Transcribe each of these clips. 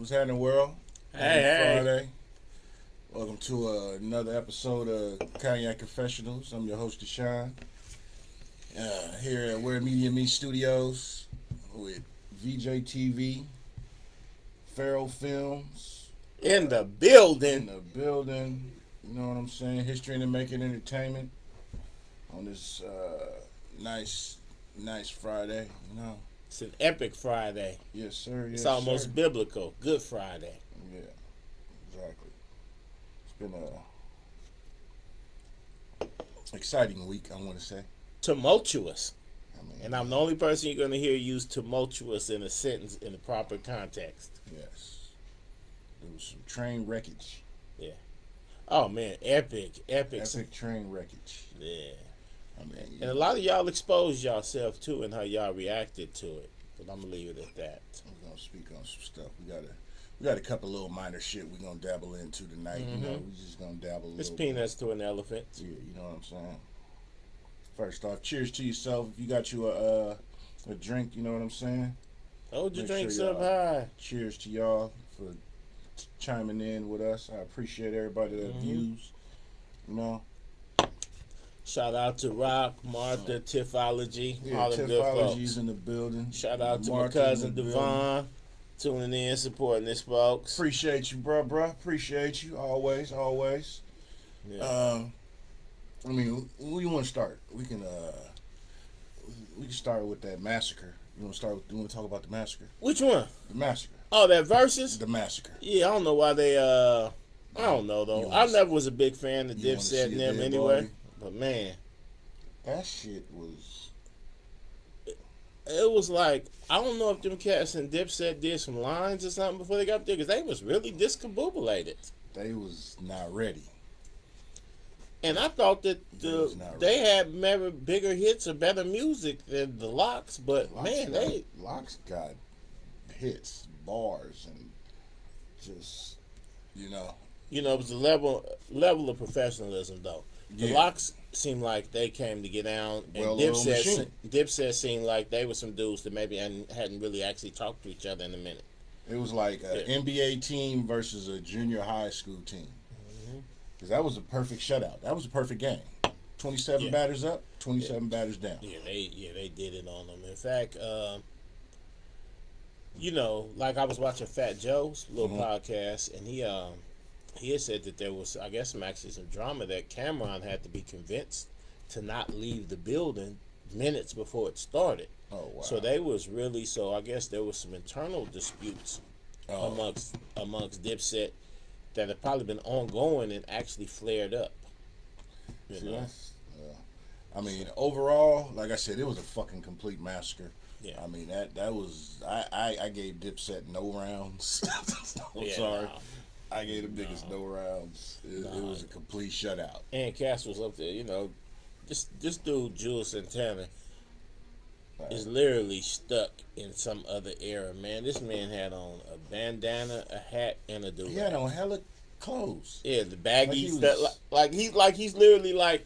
What's happening, world? Hey. Friday. Welcome to another episode of Cognac Confessionals. I'm your host, Deshaun. Here at Where Media Meets Studios with VJ TV, Farrell Films In the in building. the building. You know what I'm saying? History in the Making Entertainment on this nice Friday. You know. It's an epic Friday. Yes, sir. Yes, It's almost sir. biblical. Good Friday. Yeah, exactly. It's been a exciting week, I want to say. Tumultuous. I mean, And I'm the only person you're going to hear use tumultuous in a sentence in the proper context. yes, there was some train wreckage. Yeah. Oh, man. Epic. Epic train wreckage. Yeah. I mean, And a lot of y'all exposed yourself, too, and how y'all reacted to it. But I'm going to leave it at that. we're gonna speak on some stuff. We got a couple little minor shit we're gonna dabble into tonight. You know, we just gonna dabble a It's little peanuts to an elephant. bit. Yeah, you know what I'm saying. First off, cheers to yourself. If you got you a drink, you know what I'm saying. Hold your Make drinks sure up y'all- high. Cheers to y'all for chiming in with us. I appreciate everybody that views. You know, Shout out to Rock, Martha, Tiffology, all them good Tiffology's folks. in the building. Shout out to my Martha's in cousin the building. Devon, tuning in, supporting this, folks. Appreciate you, bruh. Appreciate you always. Yeah. I mean, where you want to start? We can start with that massacre. You want to talk about the massacre? Which one? The massacre. Oh, that Versus? The massacre. Yeah, I don't know why they, I don't know, though. You I wanna never was a big fan of you wanna Dipset see and a them dead anyway. body? But, man, That shit was. it was like, I don't know if them cats and Dipset did some lines or something before they got there, because they was really discombobulated. They was not ready. And I thought that was not they had maybe bigger hits or better music than the Locks, but, Locks got hits, bars, and just it was the level of professionalism, though. The Yeah. Locks seemed like they came to get down, and Well-oiled machine. Dipset seemed like they were some dudes that maybe hadn't really actually talked to each other in a minute. It was like an Yeah. NBA team versus a junior high school team. Mm-hmm. Because that was a perfect shutout. That was a perfect game. 27 Yeah. batters up, 27 batters down. Yeah, they did it on them. In fact, like I was watching Fat Joe's little podcast, and he had said that there was, I guess, some drama that Cameron had to be convinced to not leave the building minutes before it started. Oh, wow. So they was really, I guess there was some internal disputes amongst Dipset that have probably been ongoing and actually flared up. See, I mean, overall, like I said, it was a fucking complete massacre. Yeah. I mean, that was, I gave Dipset no rounds. I'm Yeah, sorry. nah. I gave them niggas no rounds. It was a complete shutout. And Cass was up there, this dude, Jules Santana, is literally stuck in some other era, man. This man had on a bandana, a hat, and a do-rag. He had on hella clothes. Yeah, the baggies. Like He's literally like,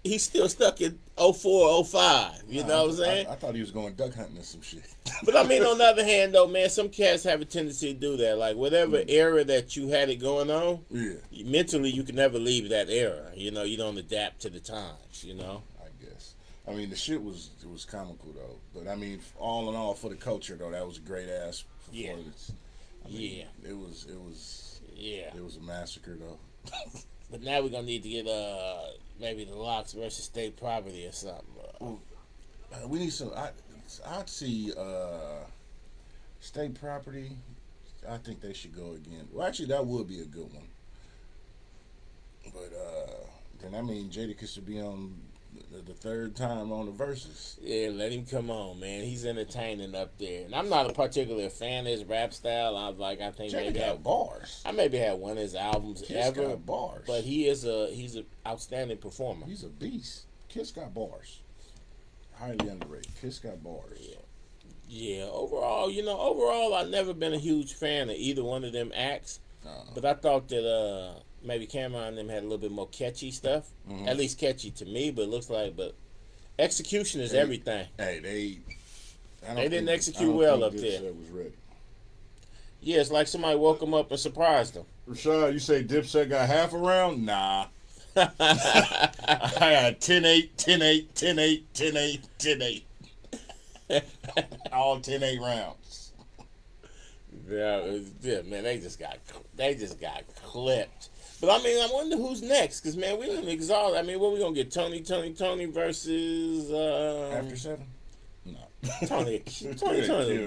he's still stuck in 04, 05. You know what I'm saying? I thought he was going duck hunting or some shit. But I mean, on the other hand, though, man, some cats have a tendency to do that. Like, whatever era that you had it going on, Yeah, mentally you can never leave that era. You don't adapt to the times, I guess. I mean, the shit was comical though. But I mean, all in all, for the culture though, that was a great ass performance. Yeah. It was a massacre though. But now we're gonna need to get maybe the Locks versus State Property or something. We need some. I'd see State Property. I think they should go again. Well, actually, that would be a good one. But then I mean, Jadakiss should be on the third time on the verses. Yeah, let him come on, man. He's entertaining up there, and I'm not a particular fan of his rap style. I think Jada maybe got bars. I maybe had one of his albums Kiss ever, got bars. but he's an outstanding performer. He's a beast. Kiss got bars. Highly underrated. Kiss got bars. Yeah. Overall, I've never been a huge fan of either one of them acts. But I thought that maybe Cameron and them had a little bit more catchy stuff. Mm-hmm. At least catchy to me, but it looks like, execution is everything. Hey, They didn't execute well up there. Dipset was ready. Yeah, it's like somebody woke him up and surprised him. Rashad, you say Dipset got half a round? Nah. I got 10-8, 10-8, 10-8, 10-8, 10-8. All 10-8 rounds. Yeah, man, they just got clipped. But I mean, I wonder who's next, because man, we didn't exhaust. I mean, what we gonna get? Tony versus After 7? No. Tony,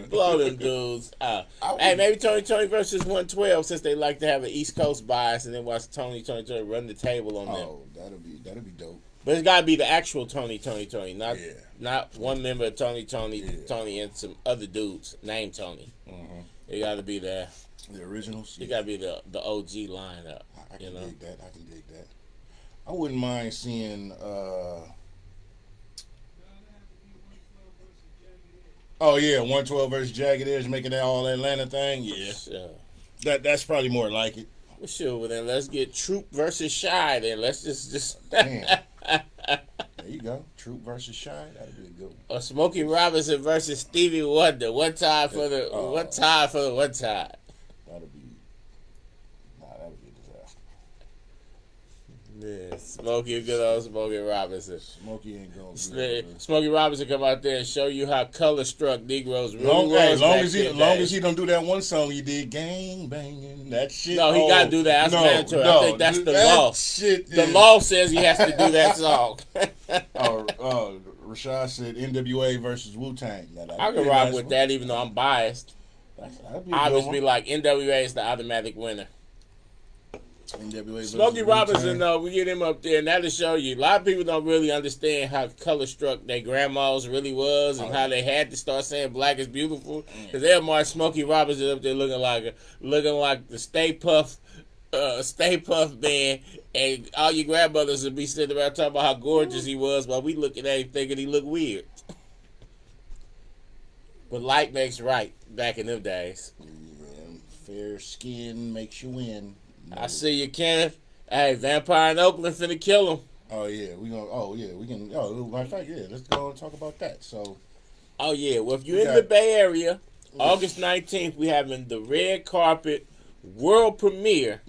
blow them dudes. Hey, maybe Tony versus 112, since they like to have an East Coast bias, and then watch Tony run the table on them. Oh, that'll be dope. But it's gotta be the actual Tony, Yeah. not one member of Tony, Yeah. Tony, and some other dudes named Tony. Mm-hmm. It gotta be the originals. It gotta be the OG lineup. I can dig that. I can dig that. I wouldn't mind seeing. Oh yeah, 112 versus Jagged Edge, making that all Atlanta thing. Yeah, that's probably more like it. Well, sure. Well, then let's get Troop versus Shy. Then let's just. Damn. There you go. Troop versus Shy. That'd be a good one. Or Smokey Robinson versus Stevie Wonder. One tie for the one tie. That'd be a disaster. Yeah, Smokey, good old Smokey Robinson. Smokey ain't gonna do it. Smokey Robinson come out there and show you how color struck Negroes really long was. as he don't do that one song he did, gang banging that shit. No, he gotta do that. That's mandatory. I think that's the law. The law says he has to do that song. Rashad said NWA versus Wu-Tang. I can rock with that, even though I'm biased. Obviously, one. like NWA is the automatic winner. NWA Smokey Robinson, though, we get him up there, and that'll show you. A lot of people don't really understand how color struck their grandmas really was, and how they had to start saying black is beautiful. Because they'll march Smokey Robinson up there looking like the Stay Puff band, and all your grandmothers would be sitting around talking about how gorgeous he was, while we looking at him thinking he looked weird. But light makes right back in them days. Yeah, fair skin makes you win. No. I see you, Kenneth. Hey, Vampire in Oakland finna kill him. Oh yeah, we can. Oh, matter of fact, yeah, let's go and talk about that. So. Oh yeah, well if you're in the Bay Area, August 19th, we having the red carpet world premiere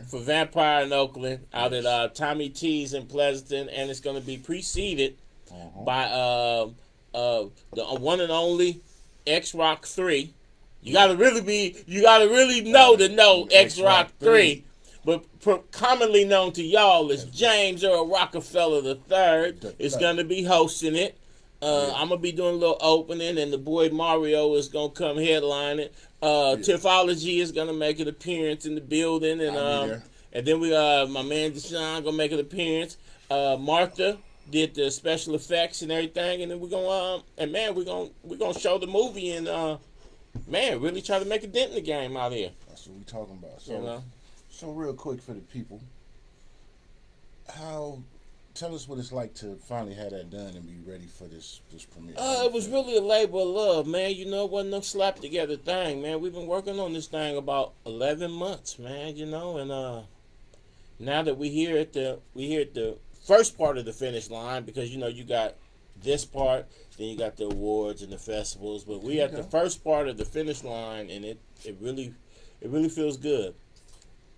for Vampire in Oakland out at Tommy T's in Pleasanton, and it's going to be preceded by the one and only X Rock 3. You gotta really know X Rock 3, but commonly known to y'all as James Earl Rockefeller III is gonna be hosting it. I'm gonna be doing a little opening, and the boy Mario is gonna come headline it. Tiffology is gonna make an appearance in the building, and then we my man Deshaun gonna make an appearance. Martha did the special effects and everything, and then we're gonna show the movie and really try to make a dent in the game out here. That's what we talking about. So real quick for the people, tell us what it's like to finally have that done and be ready for this premiere. It was really a labor of love, man. You know, it wasn't no slap together thing, man. We've been working on this thing about 11 months, man. You know, and now that we here at the first part of the finish line, because you know you got this part, then you got the awards and the festivals, but we at the first part of the finish line, and it really feels good.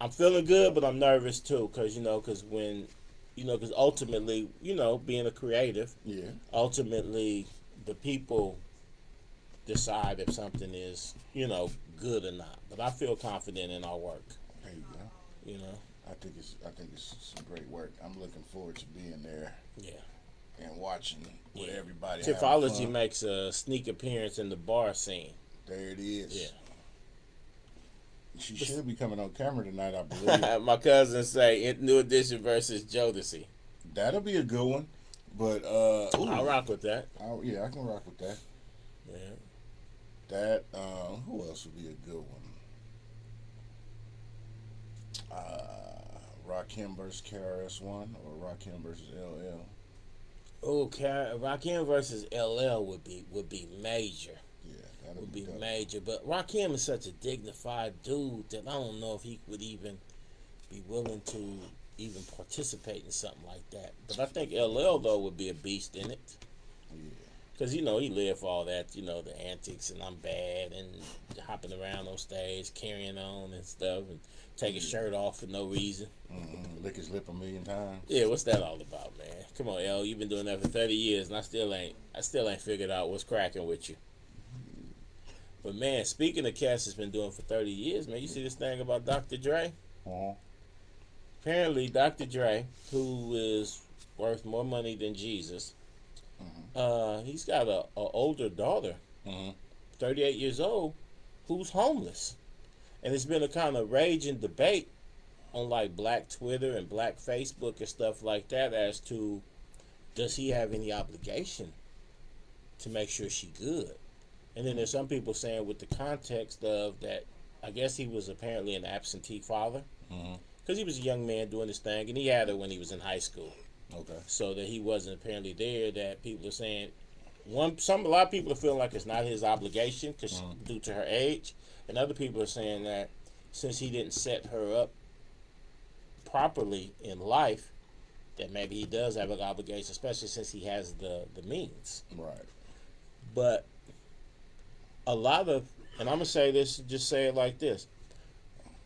I'm feeling good, but I'm nervous too, because ultimately, being a creative, ultimately the people decide if something is, good or not. But I feel confident in our work. There you go. I think it's some great work. I'm looking forward to being there. Yeah. And watching with everybody. Tiffology makes a sneak appearance in the bar scene. There it is. Yeah. She should be coming on camera tonight, I believe. My cousin say New Edition versus Jodeci. That'll be a good one. But I'll rock with that. I can rock with that. Yeah. That who else would be a good one? Rakim versus KRS-One or Rakim versus LL. Oh, Rakim versus LL would be major. Yeah, that would be major. But Rakim is such a dignified dude that I don't know if he would even be willing to even participate in something like that. But I think LL though would be a beast in it. Yeah. Because, he lived for all that, the antics, and I'm bad, and hopping around on stage, carrying on and stuff, and take his shirt off for no reason. Lick his lip 1,000,000 times. Yeah, what's that all about, man? Come on, L, you've been doing that for 30 years, and I still ain't figured out what's cracking with you. But, man, speaking of cats that's been doing for 30 years, man, you see this thing about Dr. Dre? Apparently, Dr. Dre, who is worth more money than Jesus, he's got a older daughter, 38 years old, who's homeless. And it's been a kind of raging debate on like Black Twitter and Black Facebook and stuff like that as to, does he have any obligation to make sure she good? And then there's some people saying with the context of that, I guess he was apparently an absentee father, because he was a young man doing his thing, and he had her when he was in high school. Okay. So that he wasn't apparently there. That people are saying, a lot of people are feeling like it's not his obligation because due to her age, and other people are saying that since he didn't set her up properly in life, that maybe he does have an obligation, especially since he has the means. Right. But a lot of, and I'm gonna say this, just say it like this: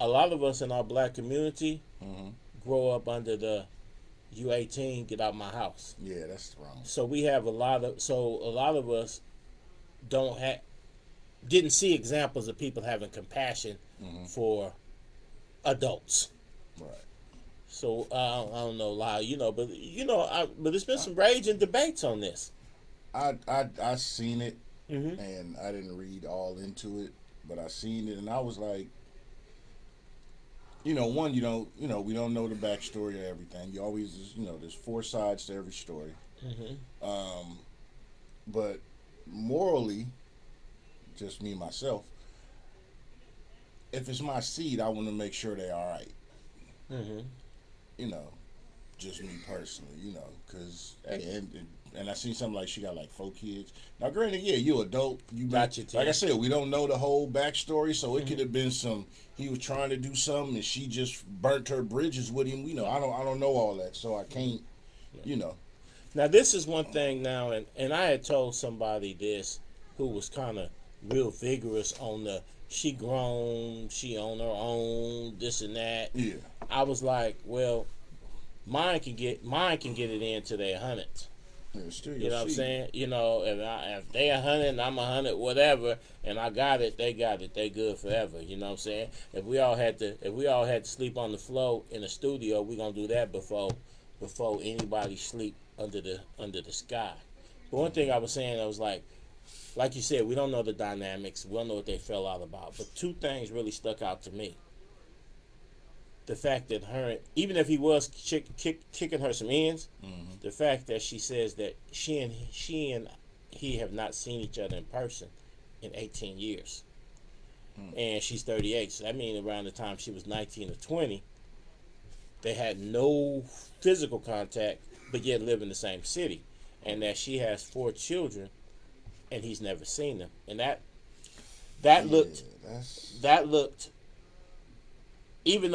a lot of us in our Black community grow up under the "you 18, get out my house." Yeah, that's wrong. So we have a lot of us didn't see examples of people having compassion for adults. Right. So I don't know, Lyle, but there's been some rage and debates on this. I seen it, and I didn't read all into it, but I seen it, and I was like, one, we don't know the backstory of everything. You always, there's 4 sides to every story. But morally, just me myself, if it's my seed, I want to make sure they're all right. Just me personally, because and I seen something like she got like 4 kids. Now, granted, yeah, you adult. Like I said, we don't know the whole backstory, so it could have been he was trying to do something and she just burnt her bridges with him. I don't know all that, so I can't, Now, this is one thing now, and I had told somebody this who was kind of real vigorous on the she grown, she on her own, this and that. Yeah. I was like, well, mine can get it into their hundreds. You know what I'm saying? If they 100 and I'm 100, whatever, and I got it, they got it, they good forever. You know what I'm saying? If we all had to sleep on the floor in the studio, we gonna do that before anybody sleep under the sky. But one thing I was saying, I was like you said, we don't know the dynamics, we don't know what they fell out about. But 2 things really stuck out to me. The fact that even if he was kicking her some ends, the fact that she says that she and he have not seen each other in person in 18 years. And she's 38, so that means around the time she was 19 or 20, they had no physical contact, but yet live in the same city. And that she has 4 children, and he's never seen them. And that looked, even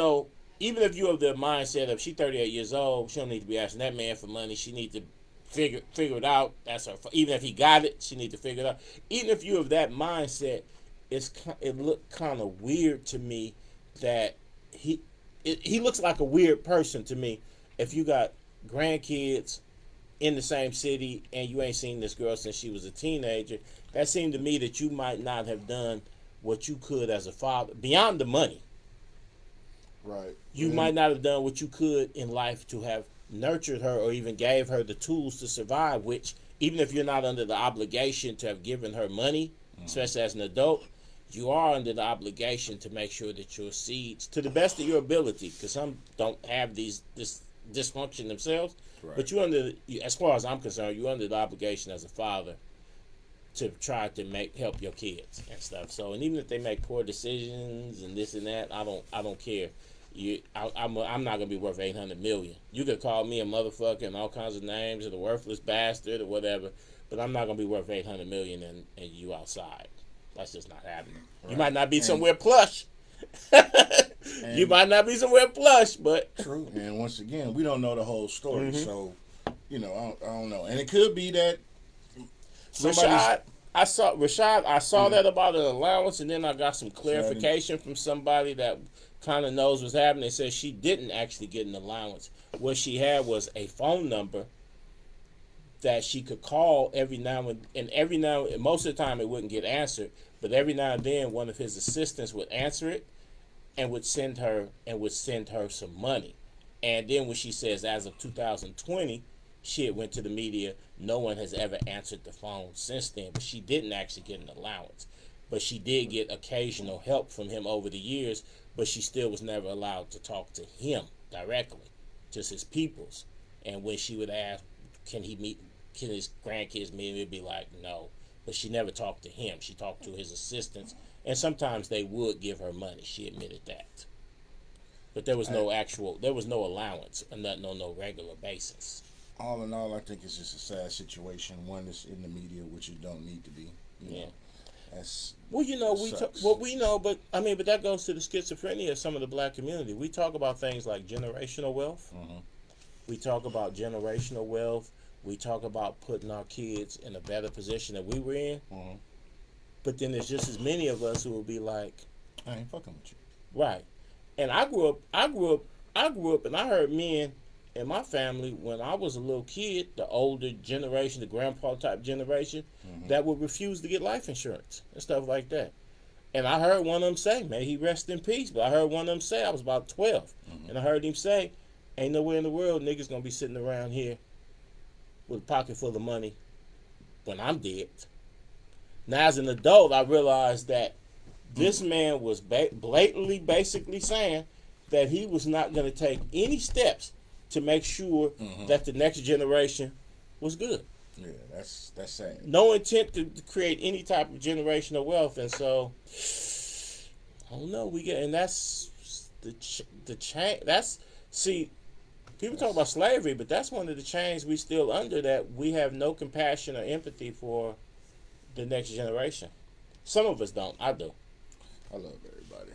if you have the mindset of she's 38 years old, she don't need to be asking that man for money. She need to figure it out. That's her. Even if he got it, she need to figure it out. Even if you have that mindset, it looked kind of weird to me that he looks like a weird person to me. If you got grandkids in the same city and you ain't seen this girl since she was a teenager, that seemed to me that you might not have done what you could as a father beyond the money. Right. You might not have done what you could in life to have nurtured her or even gave her the tools to survive, which even if you're not under the obligation to have given her money, especially as an adult, you are under the obligation to make sure that your seeds, to the best of your ability, because some don't have this dysfunction themselves, but as far as I'm concerned, you're under the obligation as a father to try to help your kids and stuff. So, and even if they make poor decisions and this and that, I don't care. I'm not gonna be worth $800 million. You could call me a motherfucker and all kinds of names, or the worthless bastard or whatever, but I'm not gonna be worth $800 million and you outside. That's just not happening. Right. You might not be somewhere plush. You might not be somewhere plush, but true. And once again, we don't know the whole story, so I don't know. And it could be that Rashad, I saw that about an allowance, and then I got some clarification from somebody that kind of knows what's happening. They said she didn't actually get an allowance. What she had was a phone number that she could call every now and most of the time it wouldn't get answered, but every now and then one of his assistants would answer it and would send her some money. And then when she says as of 2020, she had went to the media, no one has ever answered the phone since then, but she didn't actually get an allowance. But she did get occasional help from him over the years, but she still was never allowed to talk to him directly, just his peoples. And when she would ask, can his grandkids meet him, it'd be like, no. But she never talked to him. She talked to his assistants, and sometimes they would give her money. She admitted that. But there was no allowance, and nothing on no regular basis. All in all, I think it's just a sad situation. One is in the media, which it don't need to be. You know, that's well, but that goes to the schizophrenia of some of the black community. We talk about things like generational wealth. Mm-hmm. We talk about generational wealth. We talk about putting our kids in a better position that we were in. Mm-hmm. But then there's just as many of us who will be like, I ain't fucking with you. right. And I grew up, and I heard men in my family when I was a little kid, the older generation, the grandpa type generation, that would refuse to get life insurance and stuff like that. And I heard one of them say, may he rest in peace, but I heard one of them say, I was about 12, and I heard him say, ain't nowhere in the world niggas gonna be sitting around here with a pocket full of money when I'm dead. Now as an adult, I realized that this man was blatantly basically saying that he was not going to take any steps to make sure that the next generation was good. Yeah, that's sad. No intent to create any type of generational wealth, and so I don't know. And that's the change. People talk about slavery, but that's one of the chains we still under, that we have no compassion or empathy for the next generation. Some of us don't. I do. I love everybody.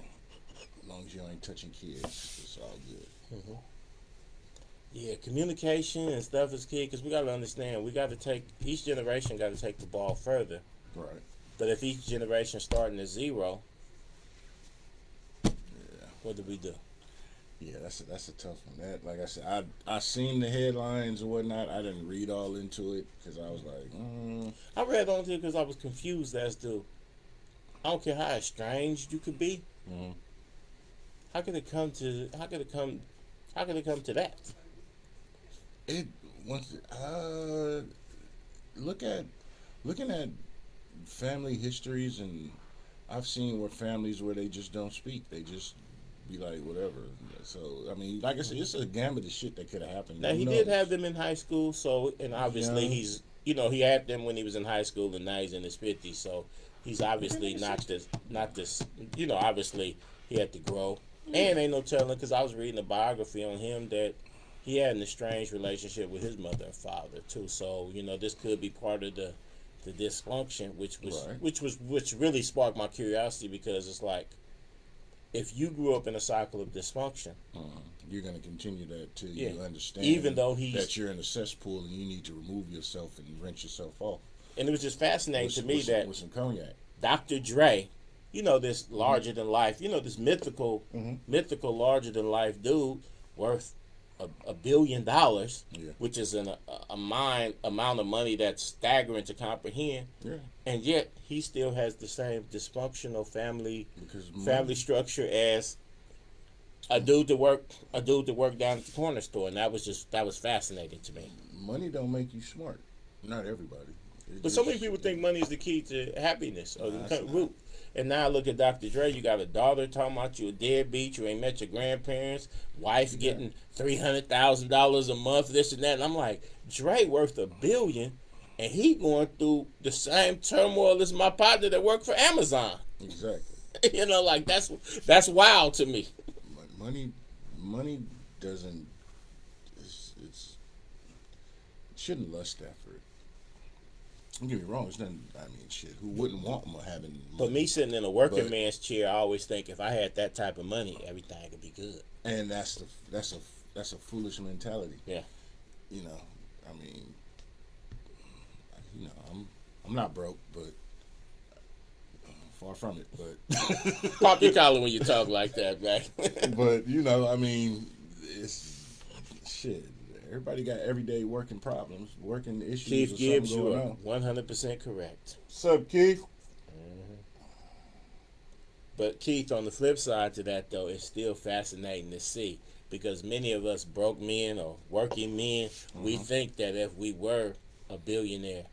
As long as you ain't touching kids, it's all good. Mm-hmm. Yeah, communication and stuff is key, because we got to understand, each generation got to take the ball further. Right. But if each generation starting at zero, what do we do? Yeah, that's a tough one. That, like I said, I seen the headlines and whatnot. I didn't read all into it because I was like, I read on it because I was confused as to, I don't care how estranged you could be. Mm-hmm. How could it come to that? It once looking at family histories, and I've seen families where they just don't speak. They just be like whatever. So I mean, like I said, it's a gamut of shit that could have happened. Now he did have them in high school, so, and obviously he had them when he was in high school, and now he's in his 50s. So he's obviously not this. Obviously he had to grow, and ain't no telling, because I was reading a biography on him that he had an estranged relationship with his mother and father too. So this could be part of the dysfunction, which really sparked my curiosity, because it's like, if you grew up in a cycle of dysfunction, you're going to continue that till you understand, even though that you're in a cesspool and you need to remove yourself and rinse yourself off. And it was just fascinating to me that with some cognac, Dr. Dre, this larger than life, this mythical larger than life dude, worth $1 billion, which is a amount of money that's staggering to comprehend. Yeah. And yet he still has the same dysfunctional family structure as a dude that worked down at the corner store, and that was fascinating to me. Money don't make you smart. Not everybody. But so many people think money is the key to happiness, or the root. And now look at Dr. Dre. You got a daughter talking about you a deadbeat. You ain't met your grandparents. Wife getting $300,000 a month. This and that. And I'm like, Dre worth $1 billion, and he going through the same turmoil as my partner that worked for Amazon. Exactly. Like that's wild to me. Money doesn't. It shouldn't lust after it. Don't get me wrong. It's nothing. I mean, shit. Who wouldn't want having money? But me sitting in a working man's chair, I always think if I had that type of money, everything would be good. And that's a foolish mentality. Yeah. I mean, I'm not broke, but far from it. But Pop your collar when you talk like that, man. but you know, I mean, it's shit. Everybody got everyday working problems, working issues, Keith or Gibbs, something you going are on. 100% correct. What's up, Keith? But Keith, on the flip side to that, though, it's still fascinating to see because many of us broke men or working men, we think that if we were a billionaire,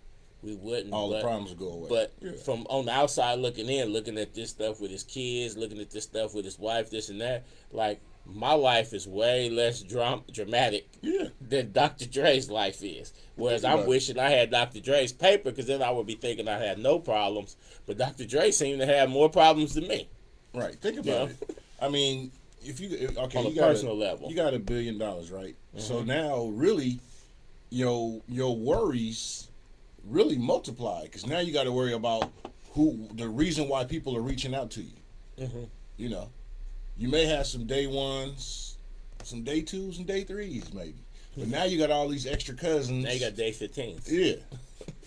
we wouldn't. All the problems would go away. But Yeah. from on the outside looking in, looking at this stuff with his kids, looking at this stuff with his wife, this and that, like my life is way less dramatic Yeah. than Dr. Dre's life is. Whereas Think I'm about it. wishing I had Dr. Dre's paper because then I would be thinking I had no problems. But Dr. Dre seemed to have more problems than me. Right. Think about Yeah. it. I mean, okay, On a you got personal level. you got $1 billion, right? So now, really, your worries really multiply because now you got to worry about the reason why people are reaching out to you. You know, you may have some day ones, some day twos, and day threes, maybe. But now you got all these extra cousins. Now you got day 15. Yeah.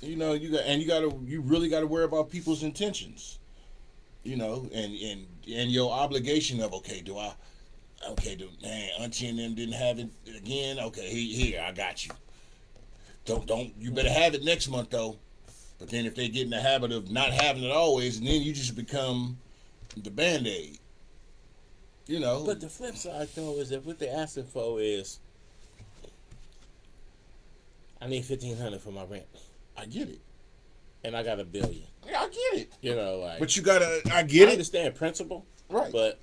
You really got to worry about people's intentions. You know, and your obligation of man, Auntie and them didn't have it again. Okay, here I got you. Don't you better have it next month though. But then if they get in the habit of not having it always, and then you just become the Band-Aid. You know. But the flip side though is that what they're asking for is I need $1,500 for my rent. I get it. And I got $1 billion. Yeah, I get it. You know, like But you gotta I get I it. understand principle. Right. But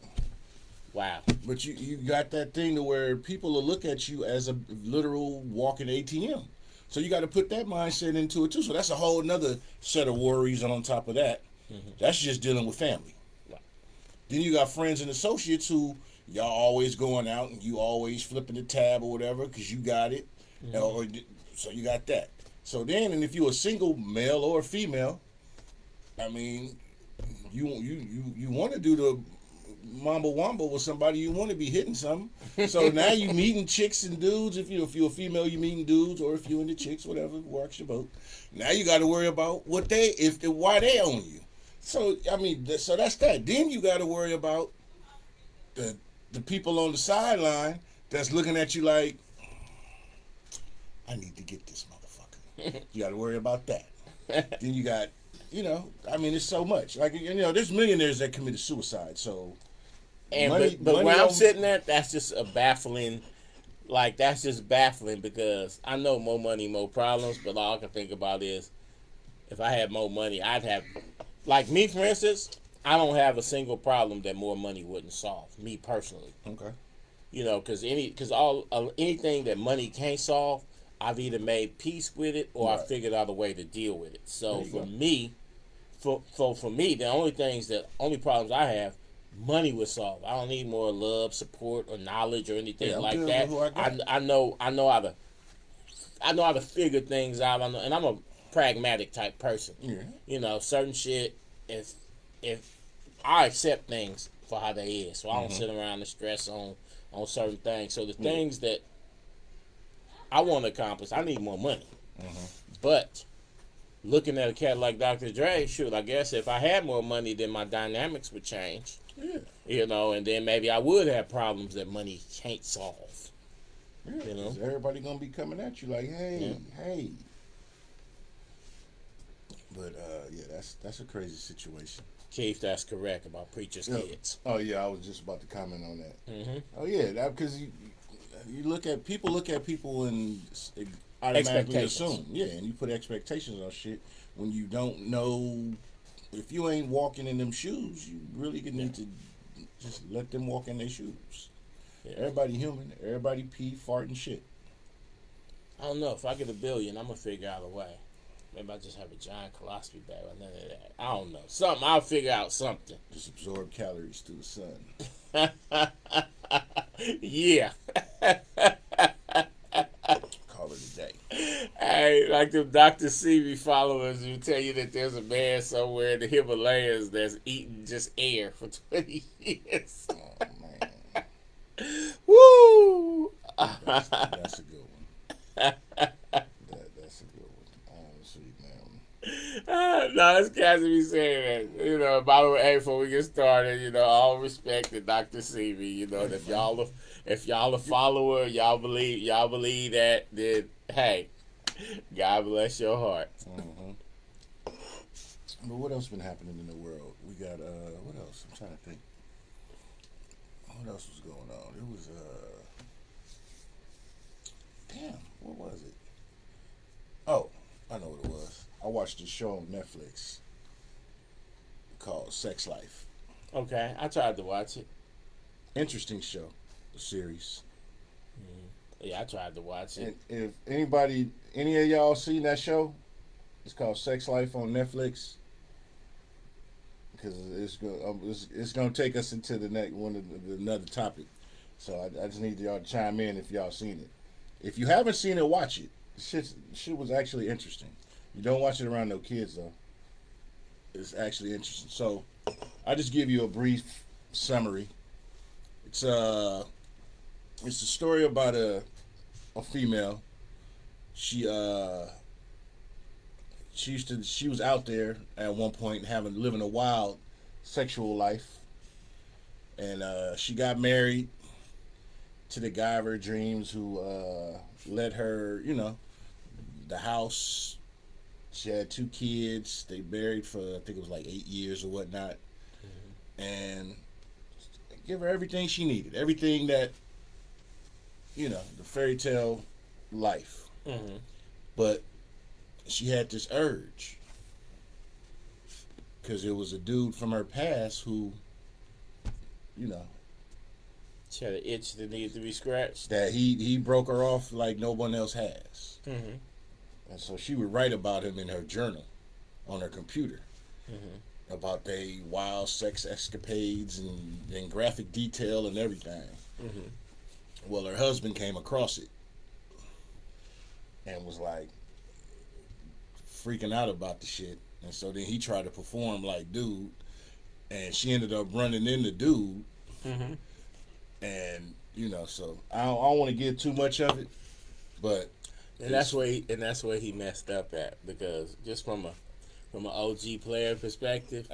wow. But you got that thing to where people will look at you as a literal walking ATM. So you got to put that mindset into it too. So that's a whole another set of worries on top of that. That's just dealing with family. Right. Then you got friends and associates who y'all always going out and you always flipping the tab or whatever because you got it. So you got that. So then, and if you're a single male or female, I mean, you want to do the Mambo Wambo with somebody, you want to be hitting something. So now you meeting chicks and dudes. If you're a female, you meeting dudes, or if you into chicks, whatever works your boat. Now you got to worry about why they own you. So I mean, so that's that. Then you got to worry about the people on the sideline that's looking at you like, I need to get this motherfucker. You got to worry about that. Then you got, I mean, it's so much. Like, there's millionaires that committed suicide. So. But where I'm sitting at, that's just a baffling, that's just baffling because I know more money, more problems, but all I can think about is if I had more money, I'd have, like me, for instance, I don't have a single problem that more money wouldn't solve, me personally. Okay. Because anything that money can't solve, I've either made peace with it or I figured out a way to deal with it. So for me, the only problems I have, money would solve. I don't need more love, support, or knowledge or anything like that. I know how to figure things out. And I'm a pragmatic type person. Yeah. Certain shit. If I accept things for how they is, so I don't sit around and stress on certain things. So the things that I want to accomplish, I need more money. But looking at a cat like Dr. Dre, shoot, I guess if I had more money, then my dynamics would change. Yeah. And then maybe I would have problems that money can't solve. Yeah, 'cause everybody gonna be coming at you like, hey. But that's a crazy situation. Keith, that's correct about preachers' kids. Oh yeah, I was just about to comment on that. Oh yeah, because you look at people and automatically assume, and you put expectations on shit when you don't know. If you ain't walking in them shoes, you really need to just let them walk in their shoes. Yeah. Everybody human. Everybody pee, fart, and shit. I don't know. If I get $1 billion, I'm going to figure out a way. Maybe I just have a giant colostomy bag or none of that. I don't know. Something. I'll figure out something. Just absorb calories through the sun. Yeah. Call it a day. Hey, like the Dr. Sebi followers who tell you that there's a man somewhere in the Himalayas that's eating just air for 20 years. Oh, man. Woo! That's a good one. That's a good one. Honestly, man. No, it's cats to be saying that. You know, by the way, hey, before we get started, you know, all respect to Dr. Seavey. You know, if y'all a follower, y'all believe that, then hey, God bless your heart. Mm-hmm. But what else been happening in the world? We got what else? I'm trying to think. What else was going on? It was damn, what was it? Oh, I know what it was. I watched this show on Netflix called Sex Life. Okay, I tried to watch it. Interesting show, the series. Yeah, I tried to watch it. And if any of y'all seen that show, it's called Sex Life on Netflix. Because it's gonna take us into the next another topic. So I just need y'all to chime in if y'all seen it. If you haven't seen it, watch it. Shit was actually interesting. You don't watch it around no kids though. It's actually interesting. So I just give you a brief summary. It's a story about a female. She was out there at one point living a wild sexual life, and she got married to the guy of her dreams who let her, the house. She had 2 kids. They married for I think it was like 8 years or whatnot, and give her everything she needed, everything that the fairy tale life, but she had this urge because it was a dude from her past who, She had an itch that needed to be scratched. that he broke her off like no one else has. And so she would write about him in her journal on her computer about their wild sex escapades and graphic detail and everything. Well, her husband came across it and was like freaking out about the shit. And so then he tried to perform like dude, and she ended up running into dude. And so I don't want to get too much of it, but that's where he messed up at, because just from an OG player perspective,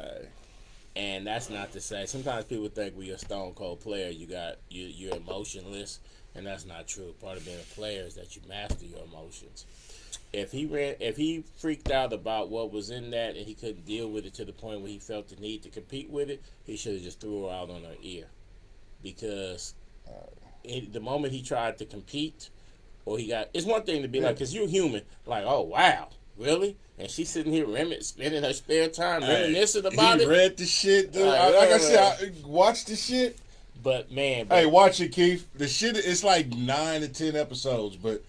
and that's not to say sometimes people think when you're a stone cold player you're emotionless, and that's not true. Part of being a player is that you master your emotions. If he freaked out about what was in that and he couldn't deal with it to the point where he felt the need to compete with it, he should have just threw her out on her ear. Because the moment he tried to compete, or it's one thing to be like, because you're human, like, oh wow, really? And she's sitting here spending her spare time reminiscing about it. He read the shit, dude. Like I said, I watched the shit. But man, hey, watch it, Keith. The shit, it's like 9 to 10 episodes, but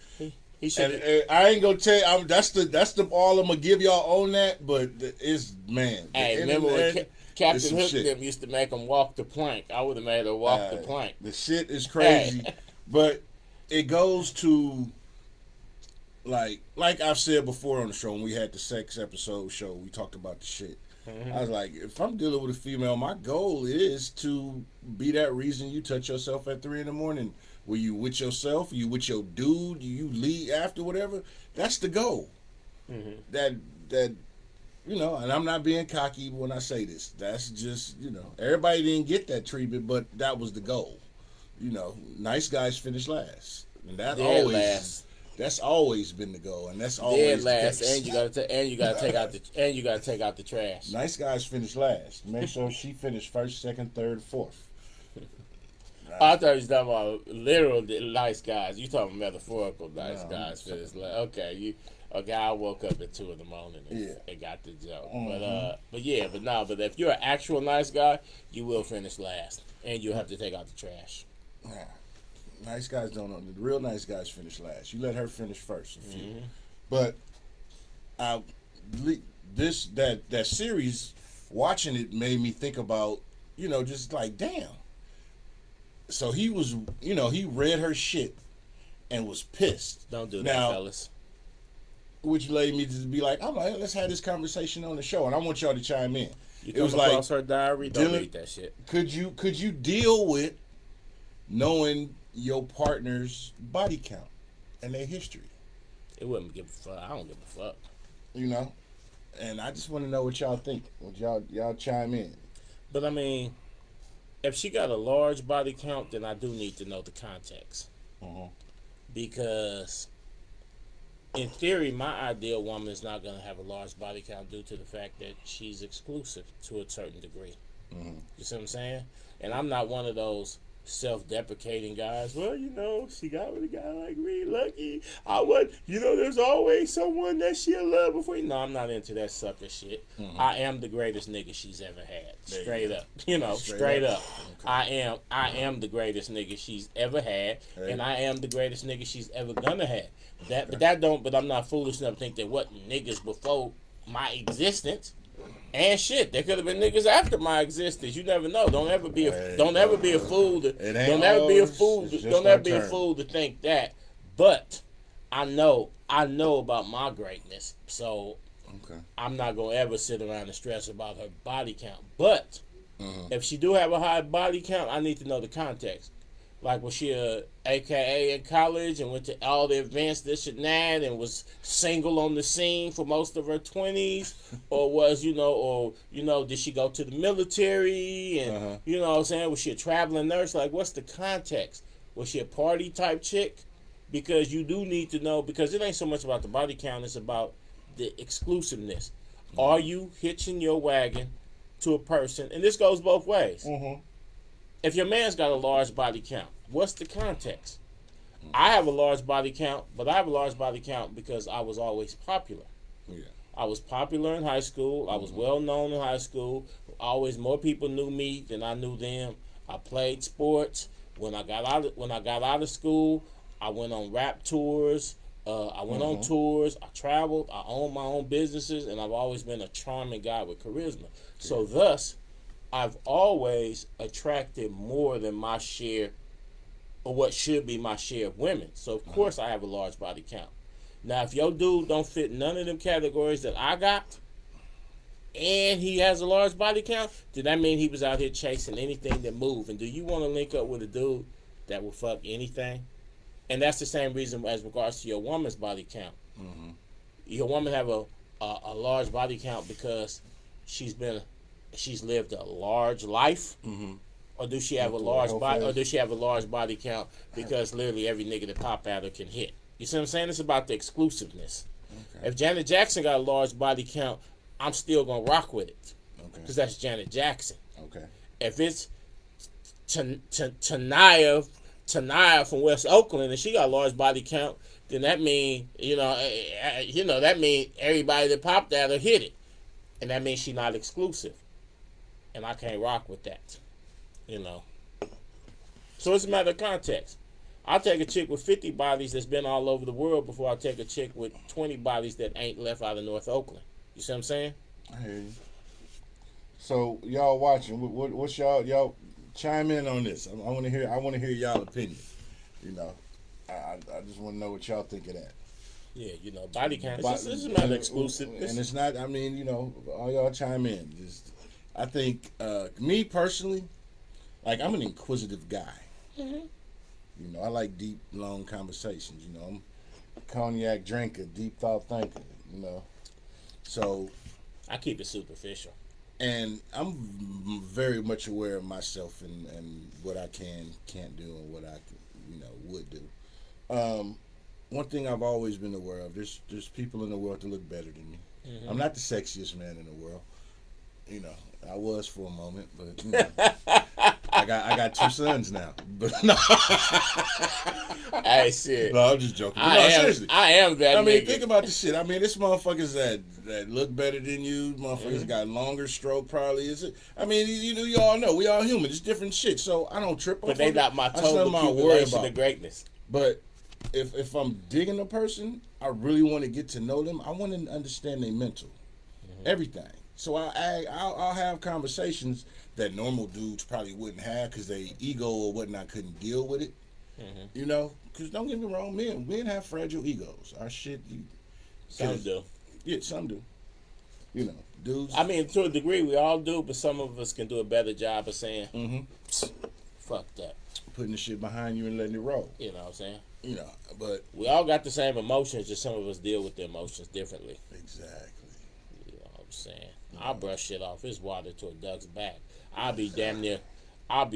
he should. I ain't gonna tell you. That's the all I'm gonna give y'all on that. But it's man. Hey, remember when Captain Hook them used to make them walk the plank? I would have made her walk the plank. The shit is crazy, but it goes to like I've said before on the show when we had the sex episode show. We talked about the shit. I was like, if I'm dealing with a female, my goal is to be that reason you touch yourself at 3 a.m. Were you with yourself? Are you with your dude? You leave after whatever? That's the goal. That and I'm not being cocky when I say this. That's just, everybody didn't get that treatment, but that was the goal. Nice guys finish last. And that's always been the goal, and that's always last. The case. And you gotta take out the trash. Nice guys finish last. Make sure she finished first, second, third, fourth. I thought you was talking about literal nice guys. You talking metaphorical nice guys finish last. Okay, I woke up at 2 in the morning and got the joke. But if you're an actual nice guy, you will finish last, and you'll have to take out the trash. Nice guys don't know. The real nice guys finish last. You let her finish first. A few. But that series, watching it made me think about, just like, damn. So he was, he read her shit and was pissed. Don't do that, fellas. Which led me to be like, I'm like, let's have this conversation on the show, and I want y'all to chime in. You come across her diary, don't read that shit. Could you deal with knowing your partner's body count and their history? It wouldn't give a fuck. I don't give a fuck. And I just want to know what y'all think. What y'all chime in. But I mean, if she got a large body count, then I do need to know the context. Uh-huh. Because in theory, my ideal woman is not going to have a large body count due to the fact that she's exclusive to a certain degree. Mm-hmm. You see what I'm saying? And I'm not one of those self-deprecating guys. Well, she got with a guy like me, lucky. There's always someone that she'll love before you. No, I'm not into that sucker shit. Mm-hmm. I am the greatest nigga she's ever had. Straight up. Straight up. Okay. I am the greatest nigga she's ever had, and I am the greatest nigga she's ever gonna have. But I'm not foolish enough to think there wasn't niggas before my existence. And shit, there could have been niggas after my existence. You never know. Don't ever be a fool to think that. But I know about my greatness. So I'm not gonna ever sit around and stress about her body count. But if she do have a high body count, I need to know the context. Like, was she a AKA in college and went to all the events, this and that, and was single on the scene for most of her 20s? Or did she go to the military? And, you know what I'm saying? Was she a traveling nurse? Like, what's the context? Was she a party type chick? Because you do need to know, because it ain't so much about the body count, it's about the exclusiveness. Are you hitching your wagon to a person? And this goes both ways. If your man's got a large body count, what's the context? I have a large body count, but I have a large body count because I was always popular. Yeah. I was popular in high school. I was well known in high school. Always more people knew me than I knew them. I played sports. When I got out of school, I went on rap tours. I went on tours. I traveled. I owned my own businesses, and I've always been a charming guy with charisma. So thus, I've always attracted more than my share, or what should be my share of women. So of course I have a large body count. Now if your dude don't fit none of them categories that I got, and he has a large body count, then that mean he was out here chasing anything that moved. And do you want to link up with a dude that will fuck anything? And that's the same reason as regards to your woman's body count. Your woman have a large body count because she's lived a large life, or do she have a large body? Or does she have a large body count because literally every nigga that pop at her can hit? You see what I'm saying? It's about the exclusiveness. If Janet Jackson got a large body count, I'm still gonna rock with it because that's Janet Jackson. If it's Tanaya from West Oakland and she got a large body count, then that mean that mean everybody that popped at her hit it, and that means she not exclusive. And I can't rock with that, So it's a matter of context. I'll take a chick with 50 bodies that's been all over the world before I take a chick with 20 bodies that ain't left out of North Oakland. You see what I'm saying? I hear you. So y'all watching? What's y'all chime in on this? I want to hear y'all opinion. I just want to know what y'all think of that. Yeah, body count. This is a matter of exclusiveness. And it's not. All y'all chime in. I think, me personally, like, I'm an inquisitive guy. I like deep, long conversations. I'm a cognac drinker, deep thought thinker. So I keep it superficial. And I'm very much aware of myself and what I can't do and what I would do. One thing I've always been aware of: there's people in the world that look better than me. I'm not the sexiest man in the world. I was for a moment, but I got 2 sons now. But no. Hey, shit. No, I'm just joking. Seriously. I am that. Think about this shit. This motherfuckers that look better than you. Motherfuckers got longer stroke. Probably is it. You all know we all human. It's different shit. So I don't trip. But they not my total accumulation of greatness. But if I'm digging a person, I really want to get to know them. I want to understand their mental, everything. So I'll have conversations that normal dudes probably wouldn't have because their ego or whatnot couldn't deal with it. Because don't get me wrong, men have fragile egos. Our shit, some do. Yeah, some do. Dudes. To a degree, we all do, but some of us can do a better job of saying, fuck that. Putting the shit behind you and letting it roll. You know what I'm saying? But we all got the same emotions, just some of us deal with the emotions differently. Exactly. saying? I'll brush shit off. It's water to a duck's back. I'll be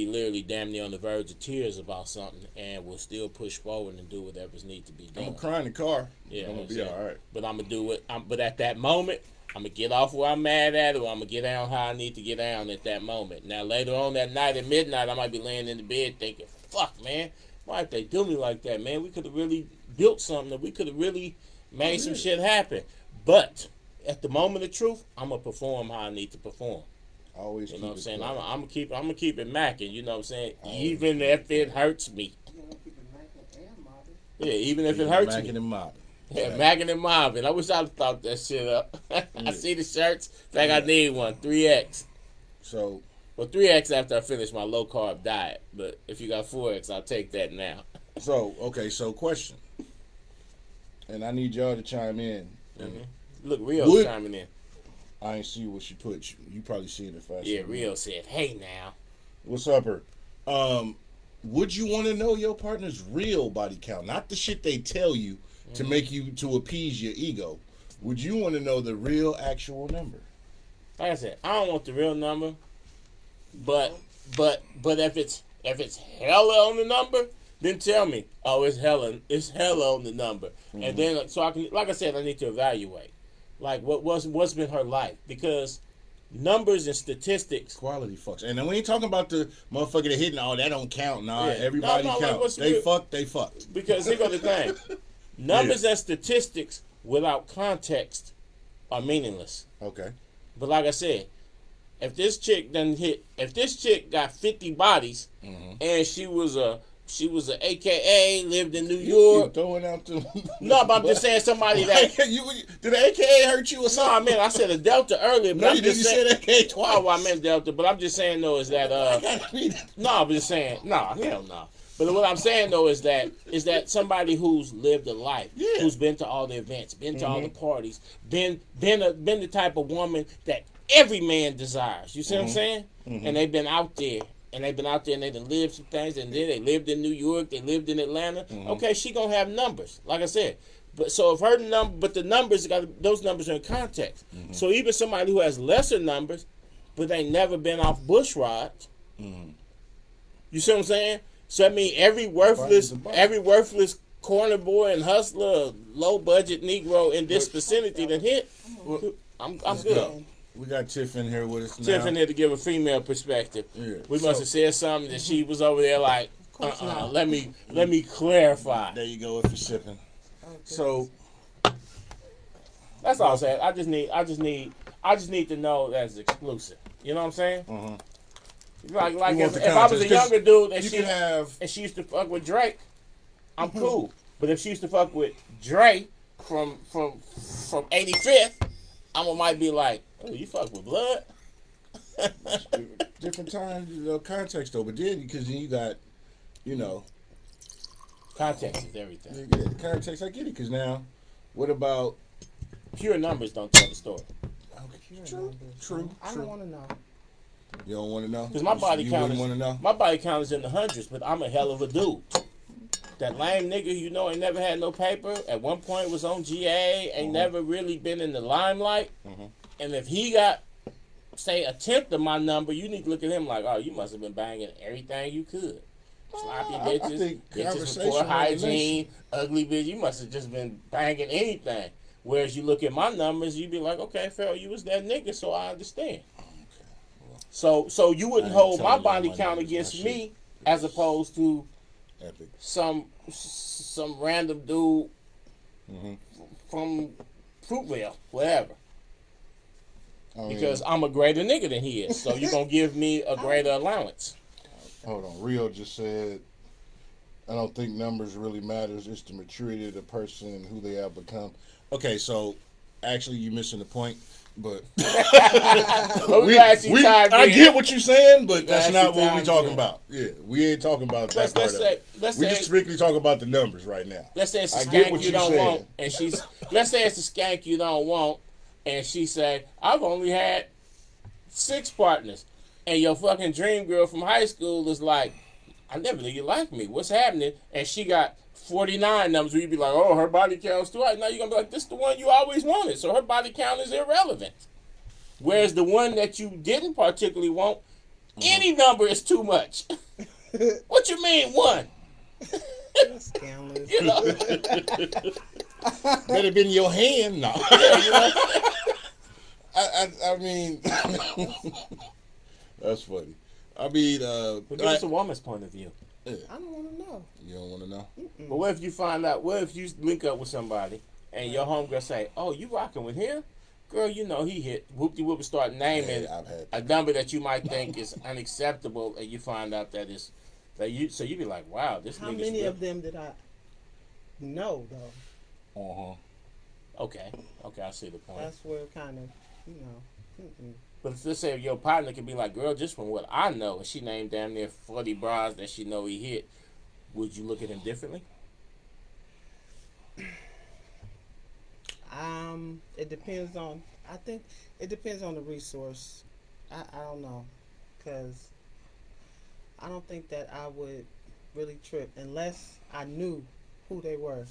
literally damn near on the verge of tears about something, and will still push forward and do whatever's need to be done. I'm gonna cry in the car. Yeah, I'm gonna be all right. But I'm gonna do it. But at that moment, I'm gonna get off where I'm mad at, or I'm gonna get down how I need to get down at that moment. Now later on that night at midnight, I might be laying in the bed thinking, "Fuck, man, why did they do me like that, man? We could have really built something. We could have really made some shit happen." But at the moment of truth, I'm gonna perform how I need to perform. Always, you know what I'm saying? Clean. I'm gonna keep it macking. You know what I'm saying? Even if it hurts me. Yeah, even if it hurts me. Macking and mobbing. Yeah, macking and mobbing. I wish I'd thought that shit up. I see the shirts. Think I need one. 3X. So. Well, 3X after I finish my low carb diet. But if you got 4X, I'll take that now. So okay. So question. And I need y'all to chime in. Mm-hmm. Look, Rio chiming in. I ain't see what she put. You probably seen it fast. Yeah, Rio said, "Hey now, what's up, her? Would you want to know your partner's real body count, not the shit they tell you to make you to appease your ego? Would you want to know the real actual number?" Like I said, I don't want the real number, but if it's hella on the number, then tell me, oh, it's hella on the number, and then so I can, like I said, I need to evaluate. Like what's been her life, because numbers and statistics, quality fucks, and then we ain't talking about the motherfucker that hitting all that don't count. Nah, yeah. everybody counts. They fucked. Because here go the thing, numbers and statistics without context are meaningless. Okay, but like I said, if this chick got 50 bodies and she was a AKA, lived in New York. Throwing out the no, but I'm just saying somebody that did the AKA hurt you or something? No, I mean I said a Delta earlier, but no, I'm just saying AKA twice. Oh, well, I meant Delta, but I'm just saying though is that no, I'm just saying hell no. But what I'm saying though is that somebody who's lived a life, who's been to all the events, been to all the parties, been the type of woman that every man desires. You see what I'm saying? And they've been out there. And they've been out there and they done lived some things, and then they lived in New York, they lived in Atlanta. Okay, she gonna have numbers, like I said. But so if her the numbers those numbers are in context. So even somebody who has lesser numbers, but they never been off bush rods. You see what I'm saying? So I mean, every worthless corner boy and hustler, low budget Negro in this vicinity that hit, I'm good. We got Tiff in here with us now. Tiff in here to give a female perspective. Yeah. We must have said something that she was over there like, let me clarify. There you go if you're sipping. Okay. So that's all I'm saying. I just need to know that it's exclusive. You know what I'm saying? Like if I was a younger dude and she used to fuck with Drake, I'm cool. But if she used to fuck with Dre from 85th, I might be like, oh, you fuck with blood? Different times, context though. But then, because then you got, context is everything. Yeah, context, I get it. Because now, what about pure numbers? Don't tell the story. Okay. True. I don't want to know. You don't want to know? Because my body count is in the hundreds, but I'm a hell of a dude. That lame nigga, ain't never had no paper. At one point was on GA, ain't never really been in the limelight. And if he got, say, a tenth of my number, you need to look at him like, oh, you must have been banging everything you could. Sloppy bitches with poor hygiene, ugly bitch. You must have just been banging anything. Whereas you look at my numbers, you be like, okay, Pharaoh, you was that nigga, so I understand. So you wouldn't hold my body count against me as opposed to some random dude from Fruitvale, whatever. Because I'm a greater nigga than he is, so you're gonna give me a greater allowance. Hold on, Rio just said, I don't think numbers really matters. It's the maturity of the person and who they have become. Okay, so actually you're missing the point. But I get what you're saying, but that's not what we're talking about. Yeah, we ain't talking about that part of it. We just strictly talking about the numbers right now. Let's say it's a skank you don't want, and let's say it's a skank you don't want, and she say, I've only had 6 partners, and your fucking dream girl from high school is like, I never knew you liked me. What's happening? And she got 49 numbers where you'd be like, oh, her body count's too high. Now you're going to be like, this is the one you always wanted. So her body count is irrelevant. Whereas the one that you didn't particularly want, any number is too much. What you mean one? Scandalous. You know? Better been in your hand, no. You know? I mean, that's funny. I mean, But give us a woman's point of view. I don't want to know. You don't want to know? But what if you find out, what if you link up with somebody and your homegirl say, oh, you rocking with him? Girl, you know he hit. Whoop-de-whoop and start naming Yeah, I've had a number that you might think is unacceptable, and you find out that it's, that you, so you be like, wow, this How nigga's many real. of them did I know, though? Okay, I see the point. That's where kind of, you know. But if let's say your partner could be like, girl, just from what I know, and she named damn near 40 bras that she know he hit, would you look at him differently? It depends on. I think it depends on the resource. I don't know, cause I don't think that I would really trip unless I knew who they were,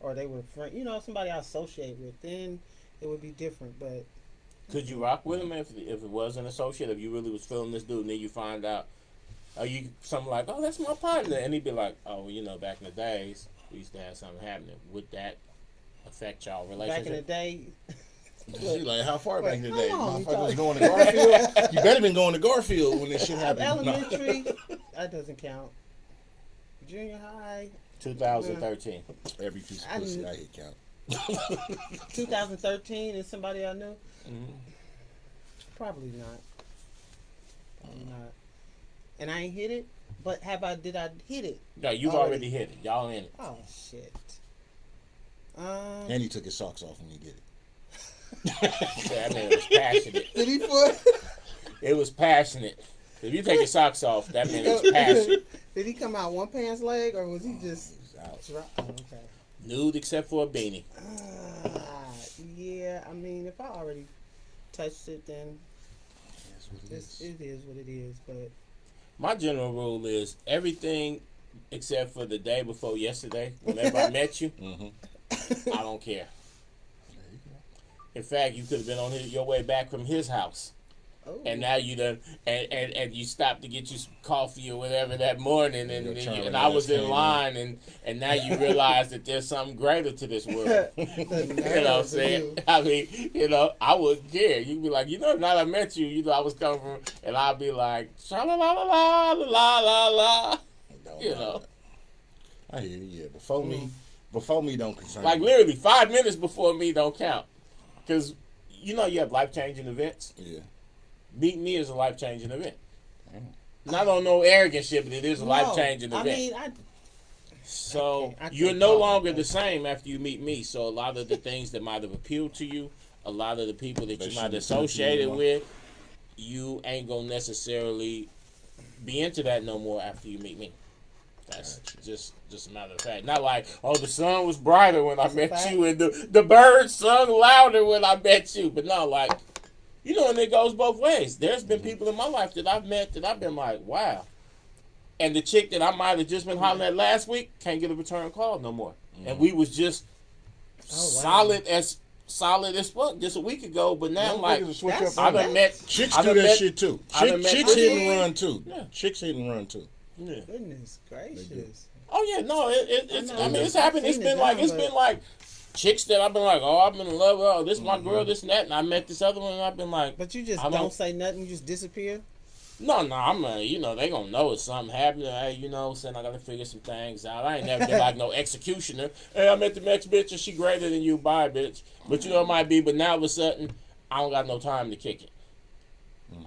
or they were friend. You know, somebody I associate with. Then it would be different. But Could you rock with him if it was an associate? If you really was feeling this dude, and then you find out, are you something like, oh, that's my partner, and he'd be like, oh, well, you know, back in the days we used to have something happening. Would that affect y'all relationship? back in the day, She like, how far back in the How day? long you Motherfucker was talking? going to Garfield? You better been going to Garfield when this shit happened. elementary, that doesn't count. Junior high, 2013. Every piece of I pussy knew- I hit count. 2013, is somebody I knew? Mm-hmm. Probably not. Probably not. And I ain't hit it, but did I hit it? No, you've already hit it. Y'all in it. Oh shit. And he took his socks off when he did it. That man was passionate. Did he put? It was passionate. If you take your socks off, that man was passionate. Did he come out one pants leg, or was he just? He was out. Oh, okay. Nude except for a beanie. Yeah. I mean, if I already touched it, then That's what it is. it is what it is. But My general rule is everything except for the day before yesterday, whenever I met you, I don't care. In fact, you could have been on your way back from his house. oh, And now you done, and you stopped to get you some coffee or whatever that morning, Your and charming I was ass in came line, and now you realize that there's something greater to this world. You know what I'm saying? I mean, you know, I wouldn't care. You'd be like, you know, now that I met you, you know, I was coming from, and I'd be like, sha la la la la la la la. Don't You matter. know, I hear you. Yeah, before me don't concern like me. literally 5 minutes before me don't count, because you know you have life changing events. Yeah. Meet me is a life changing event. Damn. Not on no arrogant shit, but it is a no. life changing I event. mean, So I can't you're no talk longer about the that. same after you meet me. So a lot of the things that might have appealed to you, a lot of the people that They you might shouldn't associate it appeal to with, you ain't gonna necessarily be into that no more after you meet me. That's Gotcha. just a matter of fact. Not like, oh, the sun was brighter when I That's a met fact. you, and the birds sung louder when I met you. But no, like, you know, and it goes both ways. There's been people in my life that I've met that I've been like, wow. And the chick that I might have just been hollering at last week can't get a return call no more. And we was just solid as fuck just a week ago. But now I'm like, Motherfuckers will switch that's- up I on done that. met Chicks I do done that met- shit too. I done met Chicks hit women. and run too. Yeah. Chicks hit and run too. Yeah. goodness gracious. Oh yeah, no, it's. I know. I mean, it's happened. It's I've been seen like it it's now, been but- like chicks that I've been like, oh, I've been in love with. Oh, this is my girl, this and that, and I met this other one, and I've been like, But you just I don't don't- say nothing. You just disappear. no, I'm you know, they gonna know it's something happening. Hey, you know, saying I gotta figure some things out. I ain't never been like no executioner. Hey, I met the next bitch and she greater than you, bye, bitch. But you know it might be. But now all of a sudden, I don't got no time to kick it.